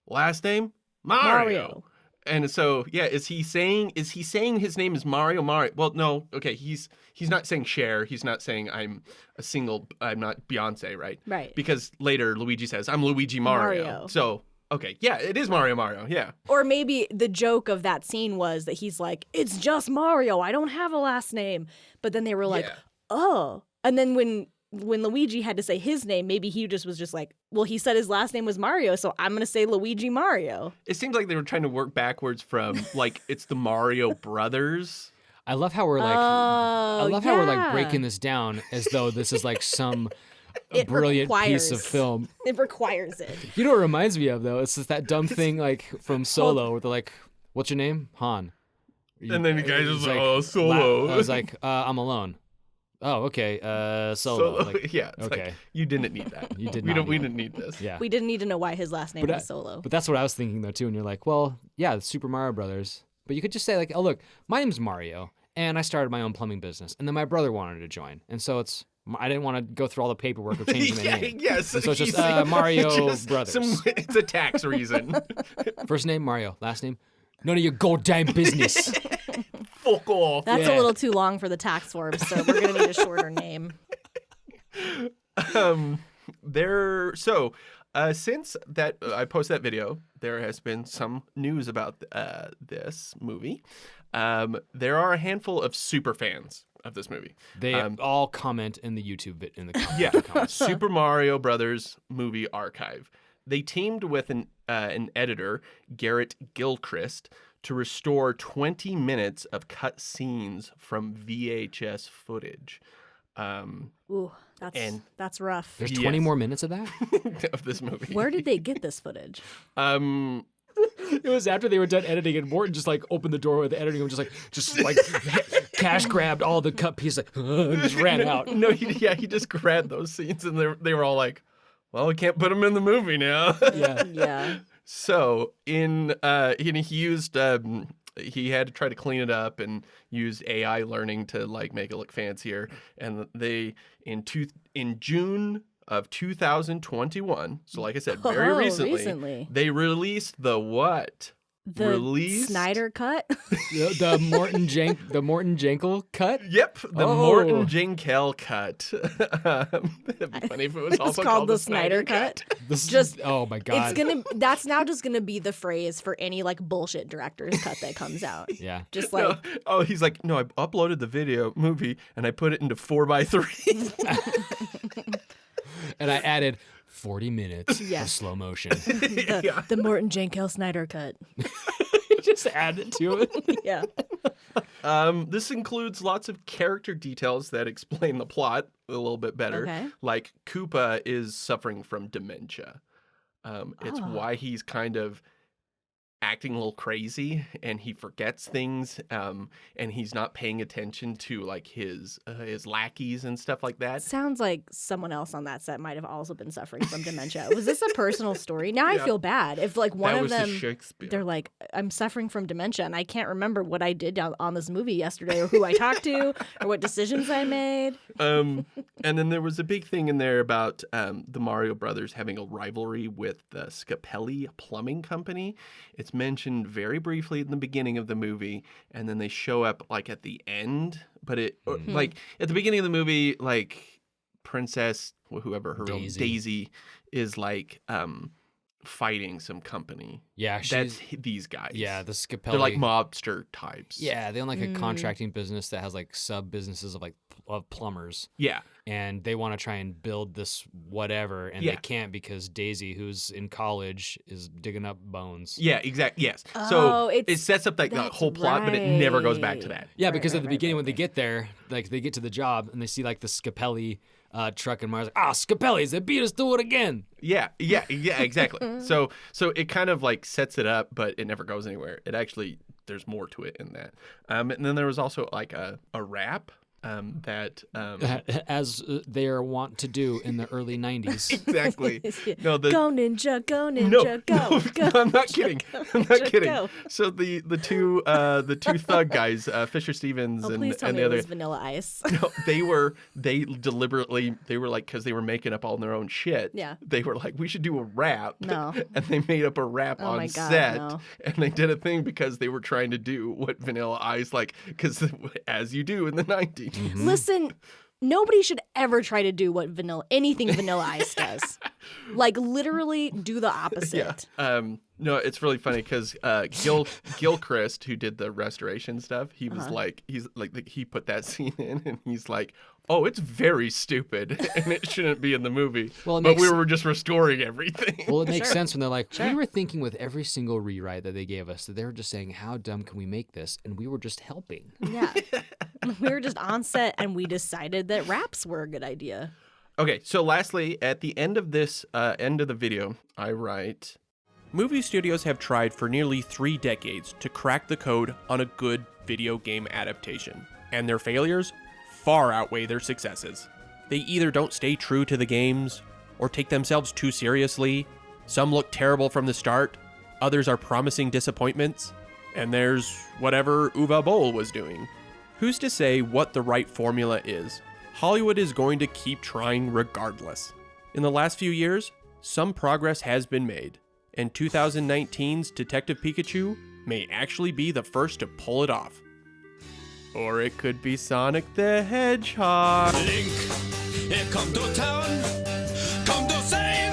last name Mario. And so, yeah, is he saying his name is Mario? Well, no, okay, he's not saying Cher. He's not saying I'm not Beyonce, right? Right. Because later Luigi says, I'm Luigi Mario. So, okay, yeah, it is Mario, yeah. Or maybe the joke of that scene was that he's like, it's just Mario. I don't have a last name. But then they were like, oh. And then when Luigi had to say his name, maybe he was just like, well, he said his last name was Mario, so I'm going to say Luigi Mario. It seems like they were trying to work backwards from, like, it's the Mario Brothers. I love how we're like, how we're like breaking this down as though this is like some brilliant piece of film. It requires it. You know what it reminds me of, though? It's just that dumb thing like from Solo where they're like, what's your name? Han. And then the guy's just like, oh, Solo. I was like, I'm alone. Oh, okay. Solo. Like, yeah. It's okay. Like, you didn't need that. You did we not. We didn't need this. Yeah. We didn't need to know why his last name was Solo. But that's what I was thinking though too. And you're like, well, yeah, the Super Mario Brothers. But you could just say like, oh look, my name's Mario, and I started my own plumbing business, and then my brother wanted to join, and so I didn't want to go through all the paperwork of changing my name. Yes. And so it's just Mario Brothers. It's a tax reason. First name Mario, last name none of your goddamn business. Fuck off. That's a little too long for the tax forms, so we're gonna need a shorter name. Since that I posted that video, there has been some news about this movie. There are a handful of super fans of this movie. They all comment in the YouTube bit in the comments. Yeah, Super Mario Brothers movie archive. They teamed with an editor, Garrett Gilchrist, to restore 20 minutes of cut scenes from VHS footage. Ooh, that's rough. There's 20 more minutes of that? Of this movie. Where did they get this footage? It was after they were done editing, and Morton just like opened the door with the editing and just like cash grabbed all the cut pieces, like, and just ran out. No, he just grabbed those scenes, and they were all like, well, we can't put them in the movie now. Yeah. So he used he had to try to clean it up and use AI learning to like make it look fancier. And they in June of 2021, so like I said, very recently, they released the what? The released. Snyder cut. The Morton Jankel cut. Yep, the Oh. Morton Jankel cut. It'd be funny if it was It's also called the Snyder cut. This Just- oh my god. That's now just gonna be the phrase for any like bullshit director's cut that comes out. Yeah. Just No. like Oh, he's like, no, I uploaded the movie, and I put it into 4:3. And I added 40 minutes Yeah. of slow motion. the Morton Jankel Snyder cut. Just add it to it. Yeah. This includes lots of character details that explain the plot a little bit better. Okay. Like Koopa is suffering from dementia. It's Oh. why he's kind of acting a little crazy, and he forgets things, and he's not paying attention to like his lackeys and stuff like that. Sounds like someone else on that set might have also been suffering from dementia. Was this a personal story? Now I Yeah. feel bad. If like one that of was the them Shakespeare. they're like, I'm suffering from dementia and I can't remember what I did on this movie yesterday or who I talked to or what decisions I made. And then there was a big thing in there about the Mario Brothers having a rivalry with the Scapelli Plumbing Company. It's mentioned very briefly in the beginning of the movie, and then they show up like at the end. But like at the beginning of the movie, like Princess, whoever her own Daisy is like fighting some company. Yeah, That's these guys. Yeah, the Scapelli. They're like mobster types. Yeah, they own like a contracting business that has like sub businesses of plumbers. Yeah. And they want to try and build this whatever, and Yeah. they can't because Daisy, who's in college, is digging up bones. Yeah, exactly. Yes. Oh, So it it's- sets up like the that's whole plot, but it never goes back to right. that. Yeah, Right, because right, at the right, beginning right, when they get there, like they get to the job and they see like the Scapelli truck, and Mario's like, Scapelli's, they beat us to it again. Yeah, exactly. so it kind of like sets it up, but it never goes anywhere. It actually, there's more to it in that. And then there was also like a rap that As they are wont to do in the early 90s. exactly. Yeah. No, the Go ninja, go ninja, no, go, go. no, I'm not ninja, kidding. go, I'm not ninja, kidding. go. So the two thug guys, Fisher Stevens Oh, and please tell and me the it other was Vanilla Ice. No, they deliberately, they were like, because they were making up all their own shit. Yeah. They were like, we should do a rap. No. And they made up a rap Oh on my God, set. no. And they did a thing because they were trying to do what Vanilla Ice, like, because as you do in the 90s. Listen, nobody should ever try to do what anything Vanilla Ice does. Like literally do the opposite. Yeah. No, it's really funny because Gilchrist, who did the restoration stuff, he was like, he put that scene in, and he's like, oh, it's very stupid, and it shouldn't be in the movie. Well, it but makes- we were just restoring everything. Well, it makes sense when they're like, we were thinking with every single rewrite that they gave us that they were just saying, how dumb can we make this? And we were just helping. Yeah. We were just on set and we decided that raps were a good idea. Okay, so lastly, at the end of this end of the video, I write, movie studios have tried for nearly 3 decades to crack the code on a good video game adaptation, and their failures far outweigh their successes. They either don't stay true to the games, or take themselves too seriously. Some look terrible from the start, others are promising disappointments, and there's whatever Uwe Boll was doing. Who's to say what the right formula is? Hollywood is going to keep trying regardless. In the last few years, some progress has been made, and 2019's Detective Pikachu may actually be the first to pull it off. Or it could be Sonic the Hedgehog. Link, here come to town, come to save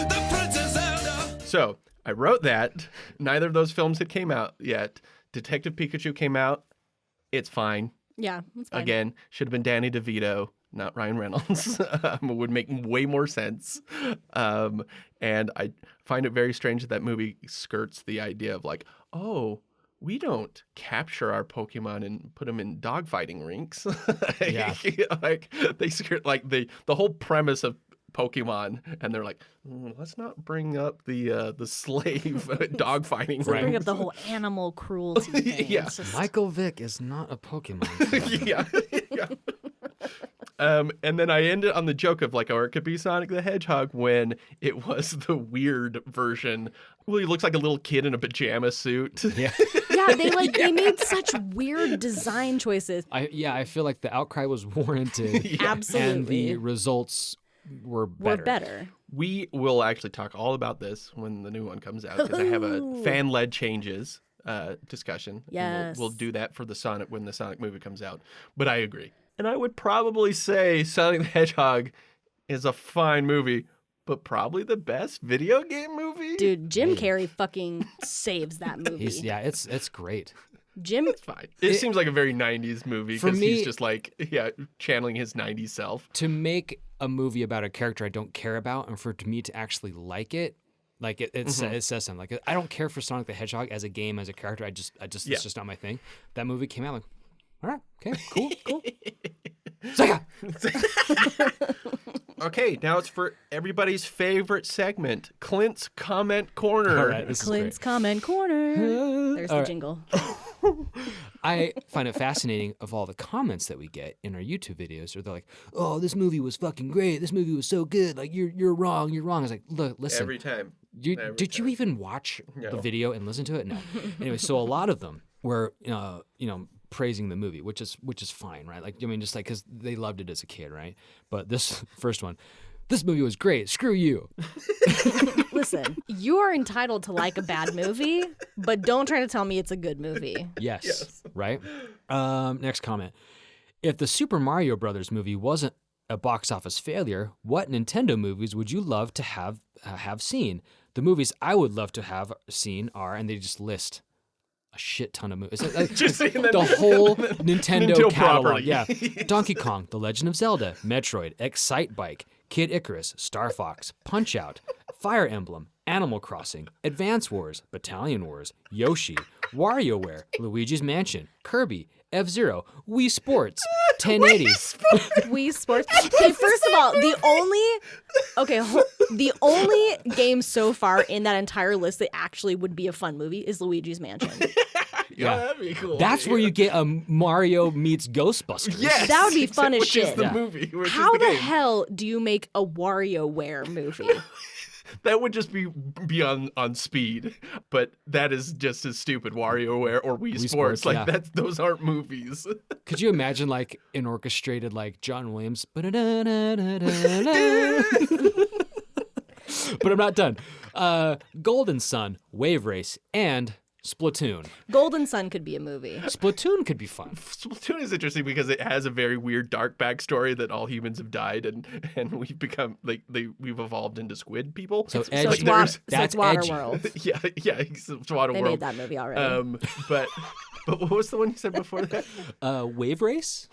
the Princess Zelda. So, I wrote that. Neither of those films had came out yet. Detective Pikachu came out. It's fine. Yeah, that's fine. Again, should have been Danny DeVito, not Ryan Reynolds. It would make way more sense. And I find it very strange that that movie skirts the idea of like, oh, we don't capture our Pokemon and put them in dogfighting rinks. Yeah. Like they skirt like the whole premise of Pokemon, and they're like, let's not bring up the slave dogfighting So ring. bring up the whole animal cruelty thing. Yeah. It's just- Michael Vick is not a Pokemon. Yeah. And then I ended on the joke of like, or it could be Sonic the Hedgehog when it was the weird version. Well, he looks like a little kid in a pajama suit. Yeah. Yeah, they made such weird design choices. I feel like the outcry was warranted. And the Absolutely. results were better. Were better. We will actually talk all about this when the new one comes out because I have a fan-led changes discussion. Yes. And we'll do that for the Sonic when the Sonic movie comes out. But I agree. And I would probably say Sonic the Hedgehog is a fine movie, but probably the best video game movie. Dude, Jim Carrey fucking saves that movie. It's great. Jim, It's fine. It seems like a very 90s movie For because me- he's just like, channeling his 90s self. To make a movie about a character I don't care about, and for me to actually like it, like it says something. Like I don't care for Sonic the Hedgehog as a game, as a character. I just it's just not my thing. That movie came out like, all right, okay, cool. Sega! Okay, now it's for everybody's favorite segment, Clint's Comment Corner. All right, this is Clint's great. Comment Corner. There's the jingle. I find it fascinating of all the comments that we get in our YouTube videos. Or they're like, "Oh, this movie was fucking great. This movie was so good. Like you're wrong. You're wrong." I was like, "Look, listen. Every time. Did you even watch the video and listen to it? No. Anyway, so a lot of them were, praising the movie, which is fine, right? Like, I mean, just like because they loved it as a kid, right? But this first one, this movie was great. Screw you. Listen, you are entitled to like a bad movie, but don't try to tell me it's a good movie. Yes. Right. Next comment: if the Super Mario Brothers movie wasn't a box office failure, what Nintendo movies would you love to have seen? The movies I would love to have seen are, and they just list a shit ton of movies. Just saying that the whole Nintendo catalog. property. Yeah. Donkey Kong, The Legend of Zelda, Metroid, Excite Bike, Kid Icarus, Star Fox, Punch Out, Fire Emblem, Animal Crossing, Advance Wars, Battalion Wars, Yoshi, WarioWare, Luigi's Mansion, Kirby, F-Zero, Wii Sports, 1080. Wii Sports. Okay, first of all, the only game so far in that entire list that actually would be a fun movie is Luigi's Mansion. Yeah, that'd be cool. That's where you get a Mario meets Ghostbusters. Yes, That would be fun as which shit. is the Yeah. movie. Which How is the the game. hell do you make a WarioWare movie? That would just be on speed, but that is just as stupid. WarioWare or Wii Sports, Sports, like yeah. those aren't movies. Could you imagine like an orchestrated like John Williams? But I'm not done. Golden Sun, Wave Race, and Splatoon. Golden Sun could be a movie. Splatoon could be fun. Splatoon is interesting because it has a very weird dark backstory that all humans have died and we've become we've evolved into squid people. So So edgy. it's, That's so it's edgy. Waterworld. yeah, it's Waterworld. They made that movie already. But what was the one you said before that? Wave Race?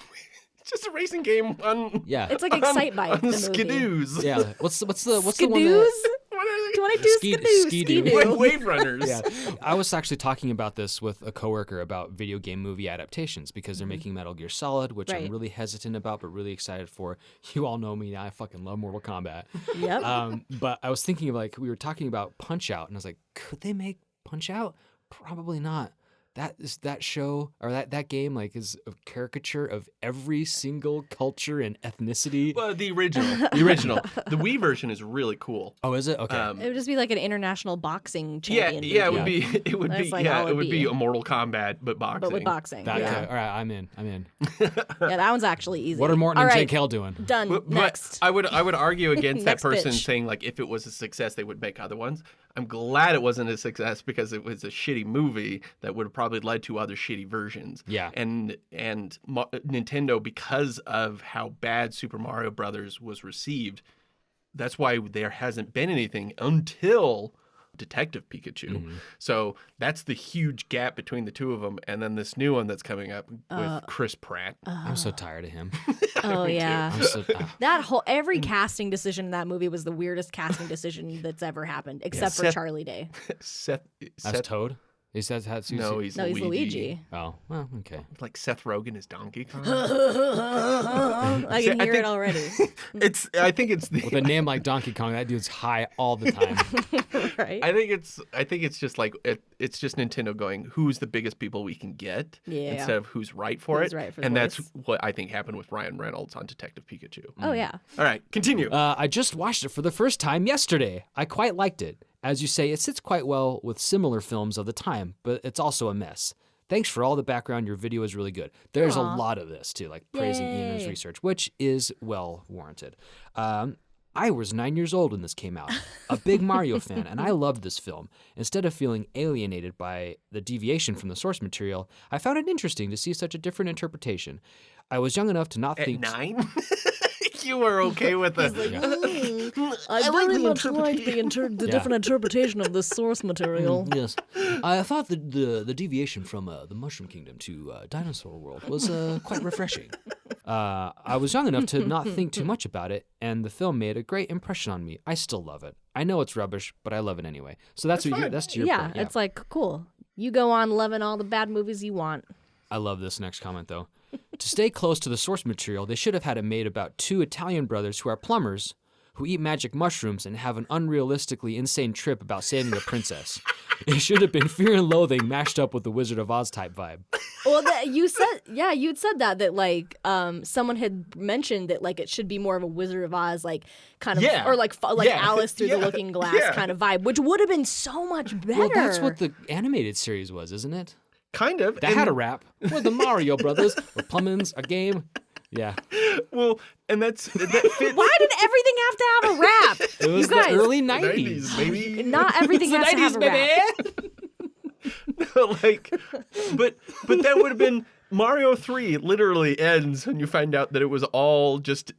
It's just a racing game on Yeah. It's like Excite Bike, on the movie. skidoos. Yeah. What's the one that Skidoos? What are they? Do you want to do Ski- Skidoo? Skidoo. Skidoo. Like wave runners. Yeah. I was actually talking about this with a coworker about video game movie adaptations because they're making Metal Gear Solid, which I'm Right. really hesitant about but really excited for. You all know me now. I fucking love Mortal Kombat. Yep. But I was thinking of we were talking about Punch Out, and I was like, could they make Punch Out? Probably not. That show or that game is a caricature of every single culture and ethnicity. Well, the original. The Wii version is really cool. Oh, is it? Okay. It would just be like an international boxing Yeah, champion. yeah, it would movie. be. It would That's be. like Yeah, all it it'd would be be. a Mortal Kombat, but boxing. But with boxing. That- yeah. okay. All right, I'm in. Yeah, that one's actually easy. What are Morton All and right, Jake Hale doing? Done. But Next. I would argue against that Next person bitch. saying if it was a success they would make other ones. I'm glad it wasn't a success because it was a shitty movie that would have probably led to other shitty versions. Yeah. And Nintendo, because of how bad Super Mario Brothers was received, that's why there hasn't been anything until Detective Pikachu. Mm-hmm. So that's the huge gap between the two of them. And then this new one that's coming up with Chris Pratt. I'm so tired of him. Oh yeah. I'm so. That whole every casting decision in that movie was the weirdest casting decision that's ever happened, except for Seth- Charlie Day. Seth That's Toad. He says that's no, he's No, he's Luigi. Oh, well, okay. Like Seth Rogen is Donkey Kong. I can hear it already. I think it's the. With a name like Donkey Kong, that dude's high all the time. Right? I think it's just it's just Nintendo going, who's the biggest people we can get, Yeah. instead of who's right for Who's it. right for the and that's voice. what I think happened with Ryan Reynolds on Detective Pikachu. Oh yeah. All right, continue. I just watched it for the first time yesterday. I quite liked it. As you say, it sits quite well with similar films of the time, but it's also a mess. Thanks for all the background. Your video is really good. There's a lot of this too, like praising Ian and his Yay. research, which is well warranted. I was 9 years old when this came out, a big Mario fan, and I loved this film. Instead of feeling alienated by the deviation from the source material, I found it interesting to see such a different interpretation. I was young enough to not At think... 9? You were okay with the... I very much like the different interpretation of this source material. Yes. I thought the deviation from the Mushroom Kingdom to Dinosaur World was quite refreshing. I was young enough to not think too much about it, and the film made a great impression on me. I still love it. I know it's rubbish, but I love it anyway. So that's to your point. It's like, cool. You go on loving all the bad movies you want. I love this next comment, though. To stay close to the source material, they should have had it made about two Italian brothers who are plumbers who eat magic mushrooms and have an unrealistically insane trip about saving a princess. It should have been Fear and Loathing mashed up with the Wizard of Oz type vibe. Well, you'd said that like someone had mentioned that like it should be more of a Wizard of Oz like kind of or like Alice through the Looking Glass kind of vibe, which would have been so much better. Well, that's what the animated series was, isn't it? Kind of. That had a rap. We're the Mario Brothers. We're plumbins, a game. Yeah. Well, and that fits. Why did everything have to have a rap? It was you guys, the early 90s. Baby. Not everything has to have a rap. Like, but that would have been Mario 3 literally ends when you find out that it was all just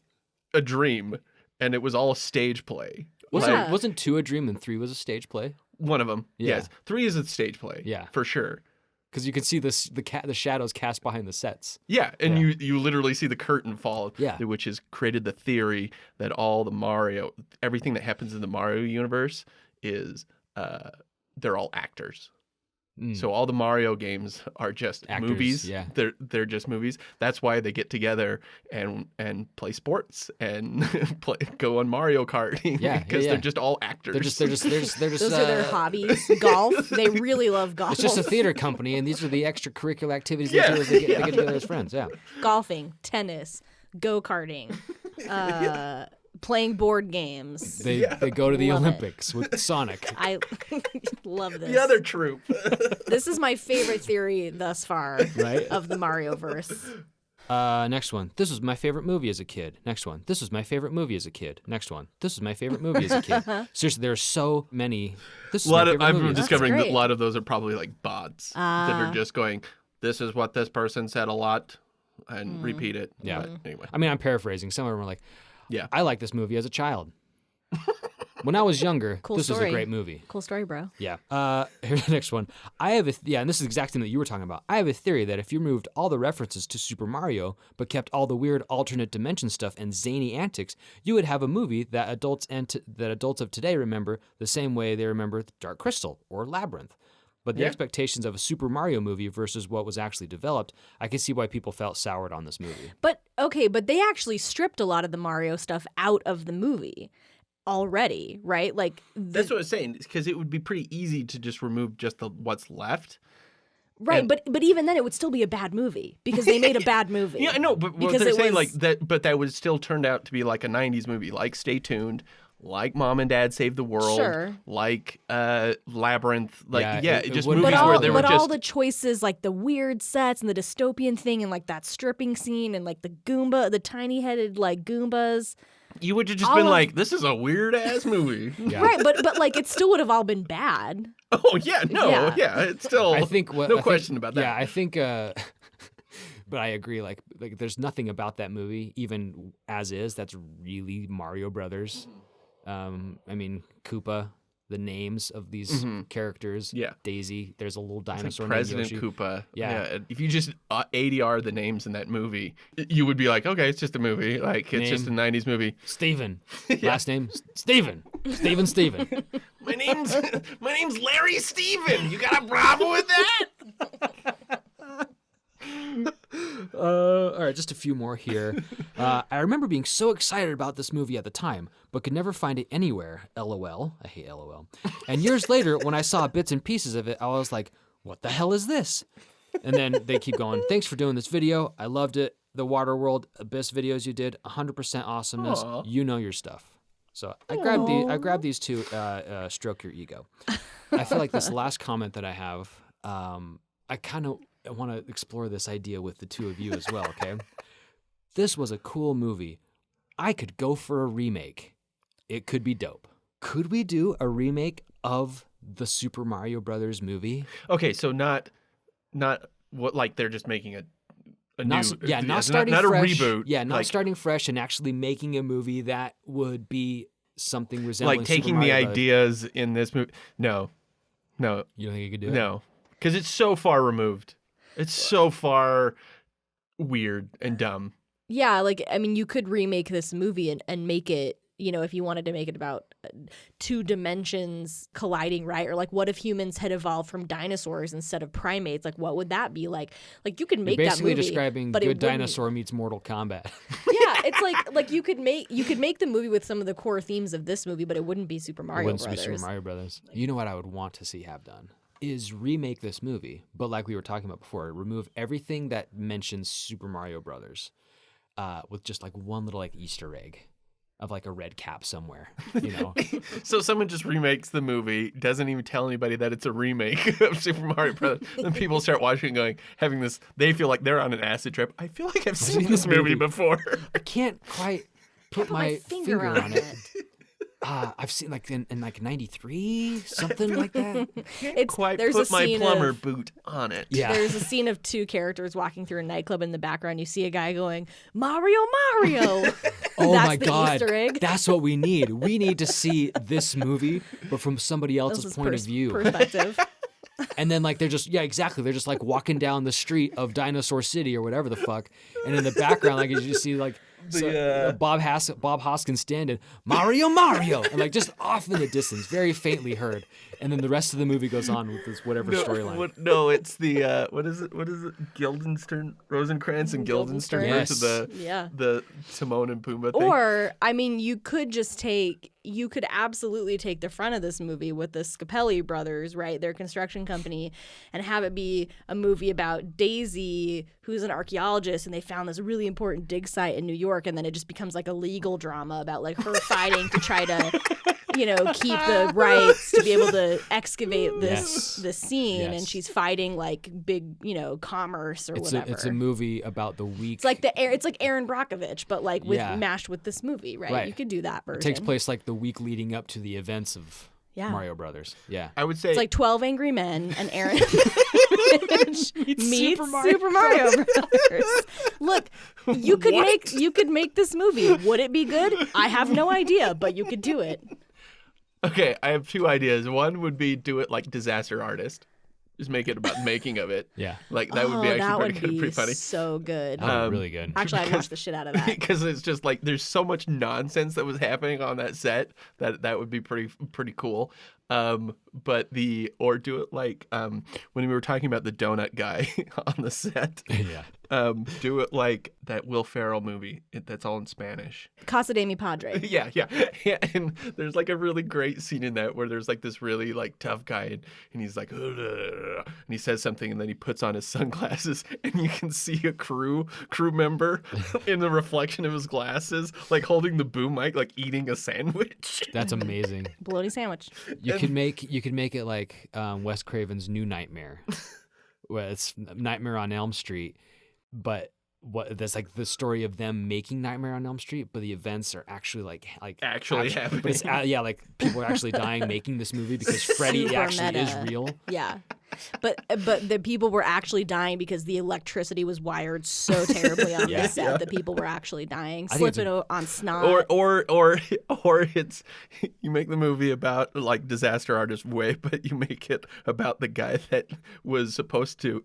a dream and it was all stage play. Wasn't 2 a dream and 3 was a stage play? One of them, Yeah. yes. 3 is a stage play, Yeah. for sure. Because you can see the shadows cast behind the sets. Yeah, and Yeah. you literally see the curtain fall, Yeah. which has created the theory that everything that happens in the Mario universe is, they're all actors. So all the Mario games are just Actors, movies. yeah. They're just movies. That's why they get together and play sports and go on Mario Kart. Yeah, because yeah. they're just all actors. They're just Those are their hobbies. Golf. They really love golf. It's just a theater company, and these are the extracurricular activities they do as they get together as friends. Yeah. Golfing, tennis, go-karting, playing board games. They go to the Love it. Olympics with Sonic. I love this. the other troop. This is my favorite theory thus far Right? of the Mario verse. Next one. This was my favorite movie as a kid. Next one. This was my favorite movie as a kid. Next one. This was my favorite movie as a kid. Seriously, there are so many. This is my favorite movie. I'm discovering that great. a lot of those are probably like bots that are just going, this is what this person said a lot, and repeat it. Yeah. But anyway. I mean, I'm paraphrasing. Some of them are like, Yeah. I liked this movie as a child. When I was younger, Cool this was a story. great movie. Cool story, bro. Yeah. Here's the next one. And this is the exact thing that you were talking about. I have a theory that if you removed all the references to Super Mario, but kept all the weird alternate dimension stuff and zany antics, you would have a movie that adults of today remember the same way they remember Dark Crystal or Labyrinth. But the expectations of a Super Mario movie versus what was actually developed, I can see why people felt soured on this movie. But they actually stripped a lot of the Mario stuff out of the movie already, right? Like That's what I was saying, because it would be pretty easy to just remove just what's left. right, and- but even then it would still be a bad movie because they made a bad movie. Yeah, I know, but what Because they're it saying was- like that, but that would still turn out to be like a '90s movie, like Stay Tuned, like Mom and Dad Save the World, Sure. like Labyrinth, like it just wouldn't be movies But where all, they were but just all the choices, like the weird sets and the dystopian thing, and like that stripping scene, and like the tiny-headed like Goombas, you would have just all been of- like, this is a weird ass movie. Yeah. right? But like it still would have all been bad. Oh yeah, no, Yeah. yeah, it's still I think no question about that. Yeah, I think. But I agree. Like, there's nothing about that movie, even as is, that's really Mario Brothers. I mean, Koopa, the names of these characters. Yeah. Daisy. There's a little It's like dinosaur President named Yoshi. Koopa. Yeah. If you just ADR the names in that movie, you would be like, okay, it's just a movie. Like, it's just a Name. 90s movie. Steven. Last name Steven. Steven. My name's Larry Steven. You got a problem with that? All right, just a few more here. I remember being so excited about this movie at the time, but could never find it anywhere. LOL. I hate LOL. And years later, when I saw bits and pieces of it, I was like, what the hell is this? And then they keep going, thanks for doing this video. I loved it. The Waterworld Abyss videos you did, 100% awesomeness. Aw. You know your stuff. So I grabbed these two, stroke your ego. I feel like this last comment that I have, I kind of want to explore this idea with the two of you as well, okay? This was a cool movie. I could go for a remake. it could be dope. Could we do a remake of the Super Mario Brothers movie? Okay, so not what like they're just making a Not new starting not fresh. a reboot. Yeah, not like, starting fresh and actually making a movie that would be something resembling like Super taking the Mario Brothers. ideas in this movie. No. You don't think you could do it? No. Because it's so far removed. It's so far weird and dumb. Yeah, like, I mean, you could remake this movie and make it, you know, if you wanted to make it about two dimensions colliding, right? Or like, what if humans had evolved from dinosaurs instead of primates? Like, what would that be like? Like, you could make You're that basically movie, describing but it Good wouldn't- Dinosaur meets Mortal Kombat. Yeah, it's like you could make the movie with some of the core themes of this movie, but it wouldn't be Super It Mario wouldn't Brothers. be Super Mario Brothers. You know what I would want to see have done is remake this movie, but like we were talking about before, remove everything that mentions Super Mario Brothers, with just like one little like Easter egg of like a red cap somewhere, you know. So someone just remakes the movie, doesn't even tell anybody that it's a remake of Super Mario Brothers. Then people start watching and having this, they feel like they're on an acid trip. I feel like I've seen this movie before. I can't quite put my finger on it. I've seen like in like 93, something like that. There's Put a my scene plumber of, boot on it. Yeah. There's a scene of two characters walking through a nightclub in the background. You see a guy going, Mario, Mario. Oh That's my the God. Easter egg. That's what we need. We need to see this movie, but from somebody else's This is point of view. perspective. And then like they're just exactly. They're just like walking down the street of Dinosaur City or whatever the fuck. And in the background, like you just see like Bob Hoskins standing, Mario, and like just off in the distance, very faintly heard. And then the rest of the movie goes on with this whatever storyline. No, it's the what is it? Guildenstern, Rosencrantz and Guildenstern Guildenstern. versus Yeah. the Timon and Pumbaa thing. Or, I mean, you could absolutely take the front of this movie with the Scapelli brothers, right? Their construction company, and have it be a movie about Daisy, who's an archaeologist, and they found this really important dig site in New York, and then it just becomes like a legal drama about like her fighting to try to, you know, keep the rights to be able to excavate this scene, and she's fighting like big, you know, commerce or whatever. It's a movie about the weak. It's like Aaron Brockovich, but like Yeah. mashed with this movie, right? You could do that version. It takes place like the week leading up to the events of Yeah. Mario Brothers. Yeah. I would say It's like 12 Angry Men and Aaron meets Super Mario Brothers. Look, you could make this movie. Would it be good? I have no idea, but you could do it. okay. I have two ideas. One would be do it like Disaster Artist. Just make it about the making of it. Yeah. Like that would be that actually would pretty good, be pretty funny. so good. That would be really good. Actually, I'd watch the shit out of that. Because it's just like there's so much nonsense that was happening on that set that would be pretty cool. But or do it like when we were talking about the donut guy on the set. Yeah. Do it like that Will Ferrell movie that's all in Spanish. Casa de mi Padre. Yeah. And there's like a really great scene in that where there's like this really like tough guy and he's like, and he says something and then he puts on his sunglasses and you can see a crew member in the reflection of his glasses, like holding the boom mic, like eating a sandwich. That's amazing. Bologna sandwich. You could make it like Wes Craven's New Nightmare, where it's Nightmare on Elm Street, but that's like the story of them making Nightmare on Elm Street, but the events are actually like Actually happening. But it's like people are actually dying making this movie because Freddy Super actually is meta. real. Yeah. But the people were actually dying because the electricity was wired so terribly on the set that people were actually dying, I think it's slipping on snot. Or it's you make the movie about like Disaster Artist way, but you make it about the guy that was supposed to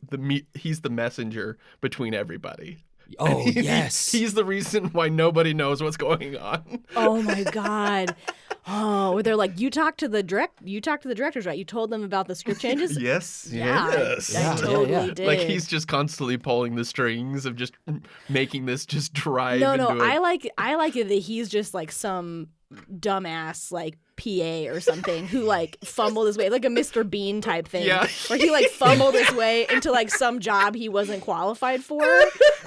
he's the messenger between everybody. Oh yes, he's the reason why nobody knows what's going on. Oh my God. Oh, they're like, you talked to the directors, right? You told them about the script changes? Yes. I totally did. Like he's just constantly pulling the strings of just making this just drive. No, into I like it that he's just like some dumbass like PA or something who like fumbled his way, like a Mr. Bean type thing. Yeah. Where he like fumbled his way into like some job he wasn't qualified for.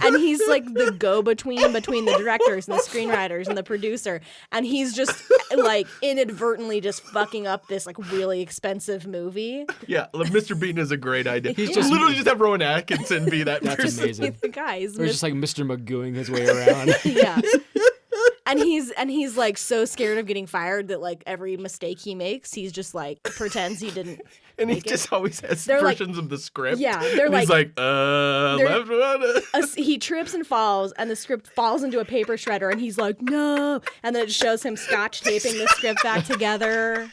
And he's like the go-between between the directors and the screenwriters and the producer. And he's just like inadvertently just fucking up this like really expensive movie. Yeah, Mr. Bean is a great idea. He's Just literally just have Rowan Atkinson be that That's person. amazing. The guy is Or just like Mr. Magooing his way around. yeah. and he's like so scared of getting fired that like every mistake he makes, he's just like pretends he didn't. And he make it. just always has They're like- versions of the script. Yeah, they're And he's like, they're- left one. He trips and falls, and the script falls into a paper shredder, and he's like, no. And then it shows him scotch taping the script back together.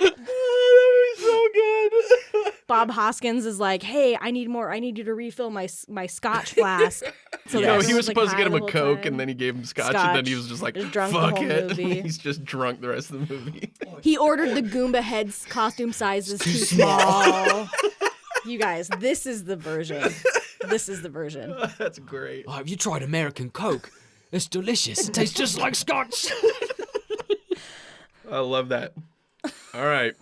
Oh, that was so good. Bob Hoskins is like, hey, I need more. I need you to refill my scotch flask. So No, that he was everyone's, like, supposed to get high him a the whole Coke, time. and then he gave him scotch, and then he was just like, Just drunk the fuck whole it. movie. He's just drunk the rest of the movie. He ordered the Goomba head's costume sizes too small. You guys, this is the version. This is the version. That's great. Oh, have you tried American Coke? It's delicious. It tastes just like scotch. I love that. All right.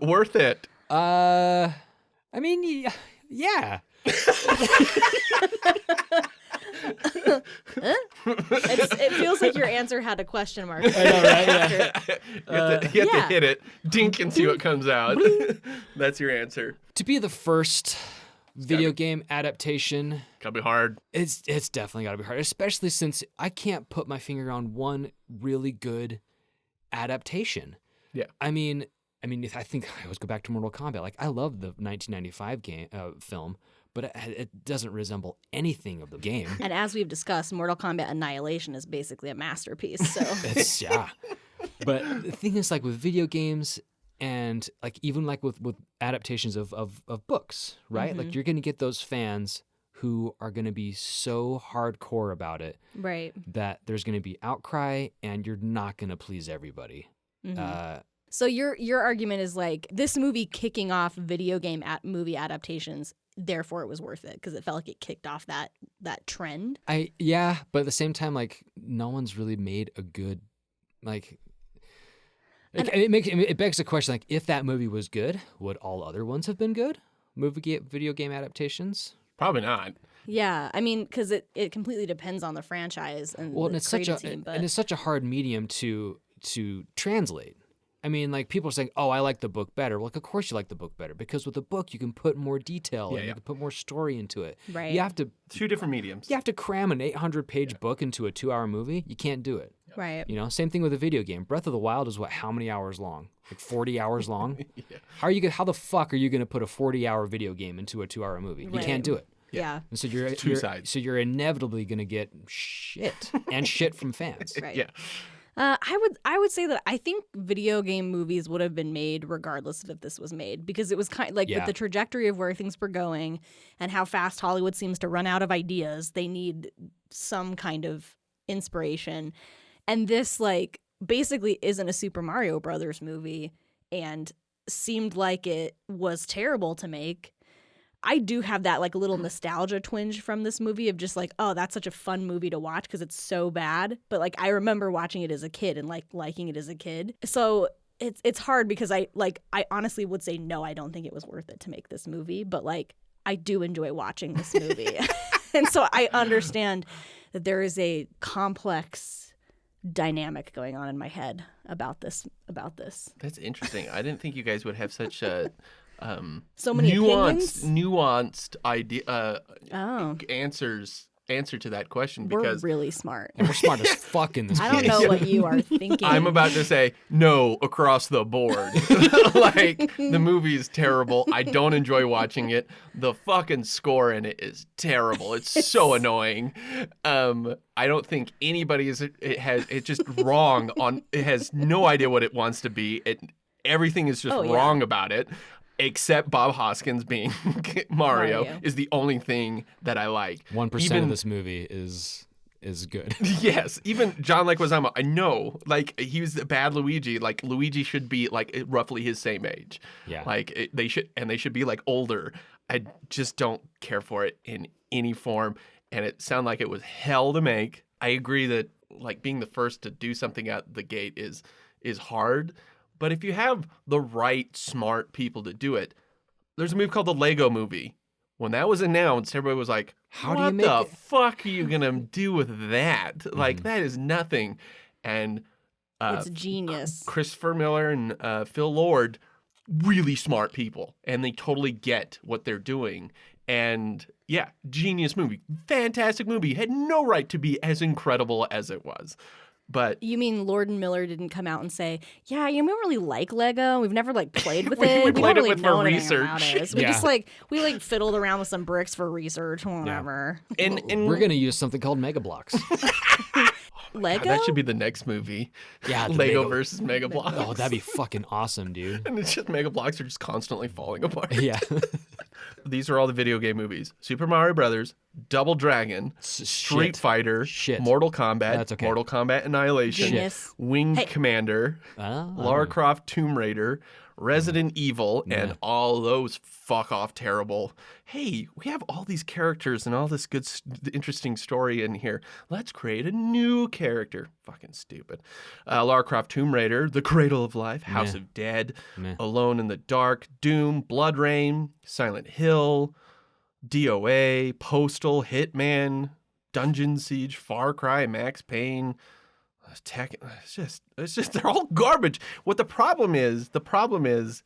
Worth it. I mean, yeah. It feels like your answer had a question mark. I know, right? Yeah. You have to yeah. hit it, dink, and see what comes out. That's your answer. To be the first video game adaptation, Gotta be hard. it's definitely got to be hard, especially since I can't put my finger on one really good adaptation. Yeah. I mean, I think I always go back to Mortal Kombat. Like, I love the 1995 game film, but it doesn't resemble anything of the game. And as we've discussed, Mortal Kombat Annihilation is basically a masterpiece. So It's yeah. But the thing is, like with video games and like even like with adaptations of books, right? Like you're gonna get those fans who are gonna be so hardcore about it right. that there's gonna be outcry and you're not gonna please everybody. So your argument is like this movie kicking off video game movie adaptations. Therefore, it was worth it because it felt like it kicked off that trend. Yeah, but at the same time, like no one's really made a good like. It begs the question: like, if that movie was good, would all other ones have been good? Video game adaptations? Probably not. Yeah, I mean, because it completely depends on the franchise and Well, the and it's such creative a team. But and it's such a hard medium to translate. I mean, like people are saying, "Oh, I like the book better." Well, like, of course you like the book better because with the book you can put more detail and you can put more story into it. Right. You have to Two different mediums. cram an 800-page book into a 2-hour movie. You can't do it. right. You know, same thing with a video game. Breath of the Wild is how many hours long? Like 40 hours long. How the fuck are you gonna put a 40-hour video game into a 2-hour movie? You Right. can't do it. Yeah. And so you're two sides. So you're inevitably gonna get shit and shit from fans. Right. Yeah. I would say that I think video game movies would have been made regardless of if this was made because it was kind of like with the trajectory of where things were going and how fast Hollywood seems to run out of ideas, they need some kind of inspiration. And this like basically isn't a Super Mario Brothers movie and seemed like it was terrible to make. I do have that like little nostalgia twinge from this movie of just like, oh, that's such a fun movie to watch because it's so bad. But like I remember watching it as a kid and like liking it as a kid. So it's hard because I honestly would say no, I don't think it was worth it to make this movie. But like I do enjoy watching this movie. And so I understand that there is a complex dynamic going on in my head about this. That's interesting. I didn't think you guys would have such a So many opinions? nuanced idea Oh, answer to that question we're because really smart. And we're smart as fuck in this I don't place. know what you are thinking. I'm about to say no across the board. Like the movie is terrible. I don't enjoy watching it. The fucking score in it is terrible. It's so annoying. I don't think anybody it's just wrong on. It has no idea what it wants to be. Everything is just wrong about it. Except Bob Hoskins being Mario is the only thing that I like. 1% of this movie is good. Yes, even John Leguizamo, I know, like he was a bad Luigi. Like Luigi should be like roughly his same age. Yeah. Like they should be like older. I just don't care for it in any form, and it sounded like it was hell to make. I agree that like being the first to do something out the gate is hard. But if you have the right, smart people to do it, there's a movie called The Lego Movie. When that was announced, everybody was like, How what do you make the it? fuck are you going to do with that? Like, that is nothing. And It's genius. Christopher Miller and Phil Lord, really smart people. And they totally get what they're doing. And Yeah, genius movie. Fantastic movie. Had no right to be as incredible as it was. But You mean Lord and Miller didn't come out and say, yeah, we don't really like Lego. We've never like played with We it. played don't it really with for know anything about research." it. We Yeah. just we fiddled around with some bricks for research, whatever. and We're gonna use something called Mega Blocks. Lego? that should be the next movie. Yeah, the Lego Mega- versus Mega Blocks. Oh, that'd be fucking awesome, dude. And it's just Mega Blocks are just constantly falling apart. Yeah. These are all the video game movies: Super Mario Brothers, Double Dragon, Street Shit. Fighter, Shit. Mortal Kombat, That's okay. Mortal Kombat Annihilation, Genius. Winged Hey. Commander, Oh. Lara Croft Tomb Raider, Resident Evil, and all those fuck off terrible. Hey, we have all these characters and all this good, interesting story in here. Let's create a new character. Fucking stupid. Lara Croft Tomb Raider, The Cradle of Life, House Meh. of Dead, Meh. Alone in the Dark, Doom, Blood Rain, Silent Hill, DOA, Postal, Hitman, Dungeon Siege, Far Cry, Max Payne. It's just they're all garbage. What the problem is that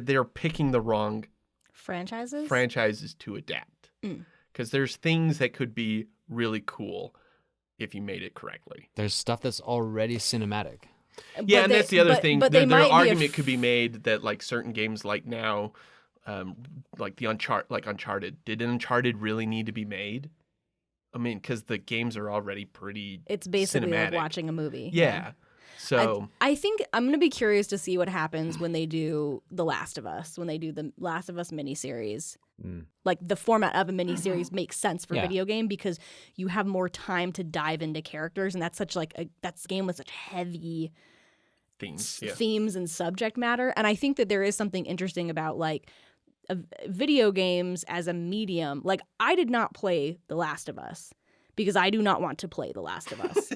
they're picking the wrong Franchises? franchises to adapt. Because there's things that could be really cool if you made it correctly. There's stuff that's already cinematic. Yeah, and that's the other thing. But they Their might be argument could be made that like certain games like now, like the Uncharted, did Uncharted really need to be made? I mean, because the games are already pretty It's basically like cinematic. watching a movie. Yeah. So I think I'm going to be curious to see what happens when they do The Last of Us, when they do the Last of Us miniseries. Like the format of a miniseries makes sense for Yeah. video game because you have more time to dive into characters, and that's such that's a game with such heavy themes. Yeah. themes and subject matter. And I think that there is something interesting about like video games as a medium. Like I did not play The Last of Us because I do not want to play The Last of Us.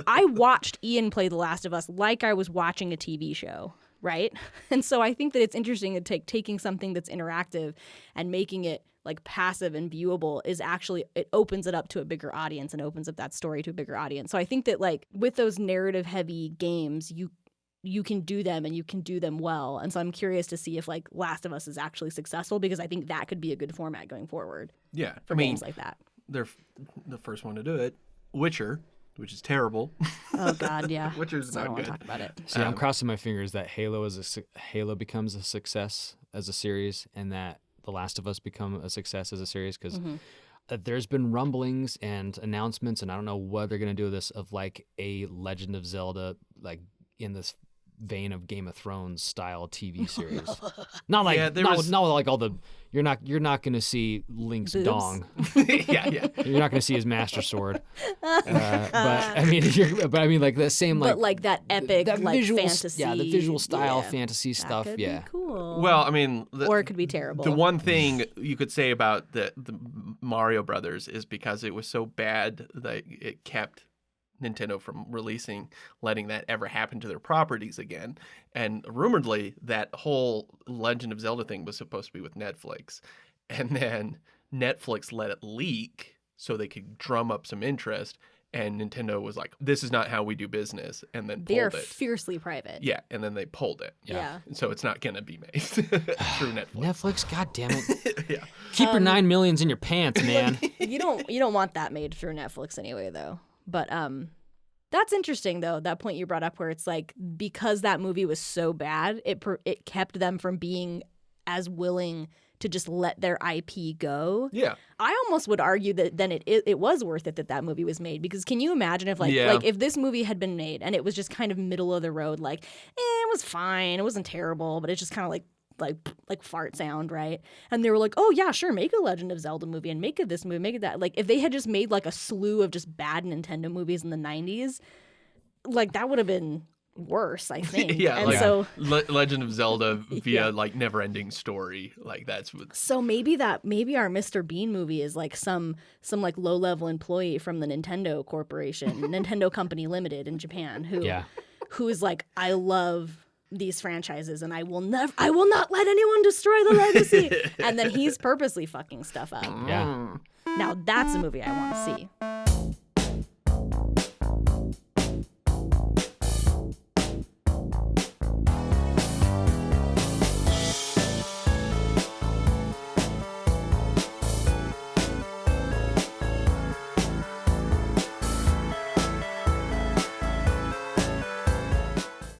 I watched Ian play The Last of Us like I was watching a TV show, right? And so I think that it's interesting to taking something that's interactive and making it like passive and viewable is actually, it opens it up to a bigger audience and opens up that story to a bigger audience. So I think that like with those narrative heavy games, you can do them and you can do them well. And so I'm curious to see if like Last of Us is actually successful because I think that could be a good format going forward Yeah. for games like that. They're the first one to do it. Witcher, which is terrible. Oh God, yeah. Witcher's So I not don't want good. to talk about it. See, I'm crossing my fingers that Halo becomes a success as a series, and that The Last of Us become a success as a series, because there's been rumblings and announcements, and I don't know what they're gonna do with this, of like a Legend of Zelda, like in this vein of Game of Thrones style TV series. Not like Yeah, there not, was- not with like all the you're not gonna see Link's Boobs? dong. yeah. You're not gonna see his master sword. But I mean, like the same But like that epic that like visual, fantasy. yeah, the visual style yeah, fantasy that stuff, could yeah. be cool. Well, I mean, or it could be terrible. the one thing you could say about the Mario Brothers is because it was so bad that it kept Nintendo from letting that ever happen to their properties again. And rumoredly, that whole Legend of Zelda thing was supposed to be with Netflix. And then Netflix let it leak so they could drum up some interest. And Nintendo was like, this is not how we do business. And then they are pulled it. fiercely private. Yeah, and then they pulled it. Yeah. So it's not going to be made through Netflix. Netflix, god damn it. Yeah. Keep your 9 millions in your pants, man. You don't want that made through Netflix anyway, though. But that's interesting though. That point you brought up, where it's like because that movie was so bad, it kept them from being as willing to just let their IP go. Yeah. I almost would argue that then it was worth it that movie was made, because can you imagine if like if this movie had been made and it was just kind of middle of the road, like it was fine, it wasn't terrible, but it's just kind of like fart sound, right? And they were like, oh yeah, sure, make a Legend of Zelda movie and make it this movie, make it that. Like if they had just made like a slew of just bad Nintendo movies in the 90s, like that would have been worse, I think. Yeah, and like so Legend of Zelda via Yeah. like never-ending story. Like that's what. So maybe our Mr. Bean movie is like some like low-level employee from the Nintendo Corporation, Nintendo Company Limited in Japan, who is like, I love these franchises and I will not let anyone destroy the legacy. And then he's purposely fucking stuff up. Yeah. Now that's a movie I want to see.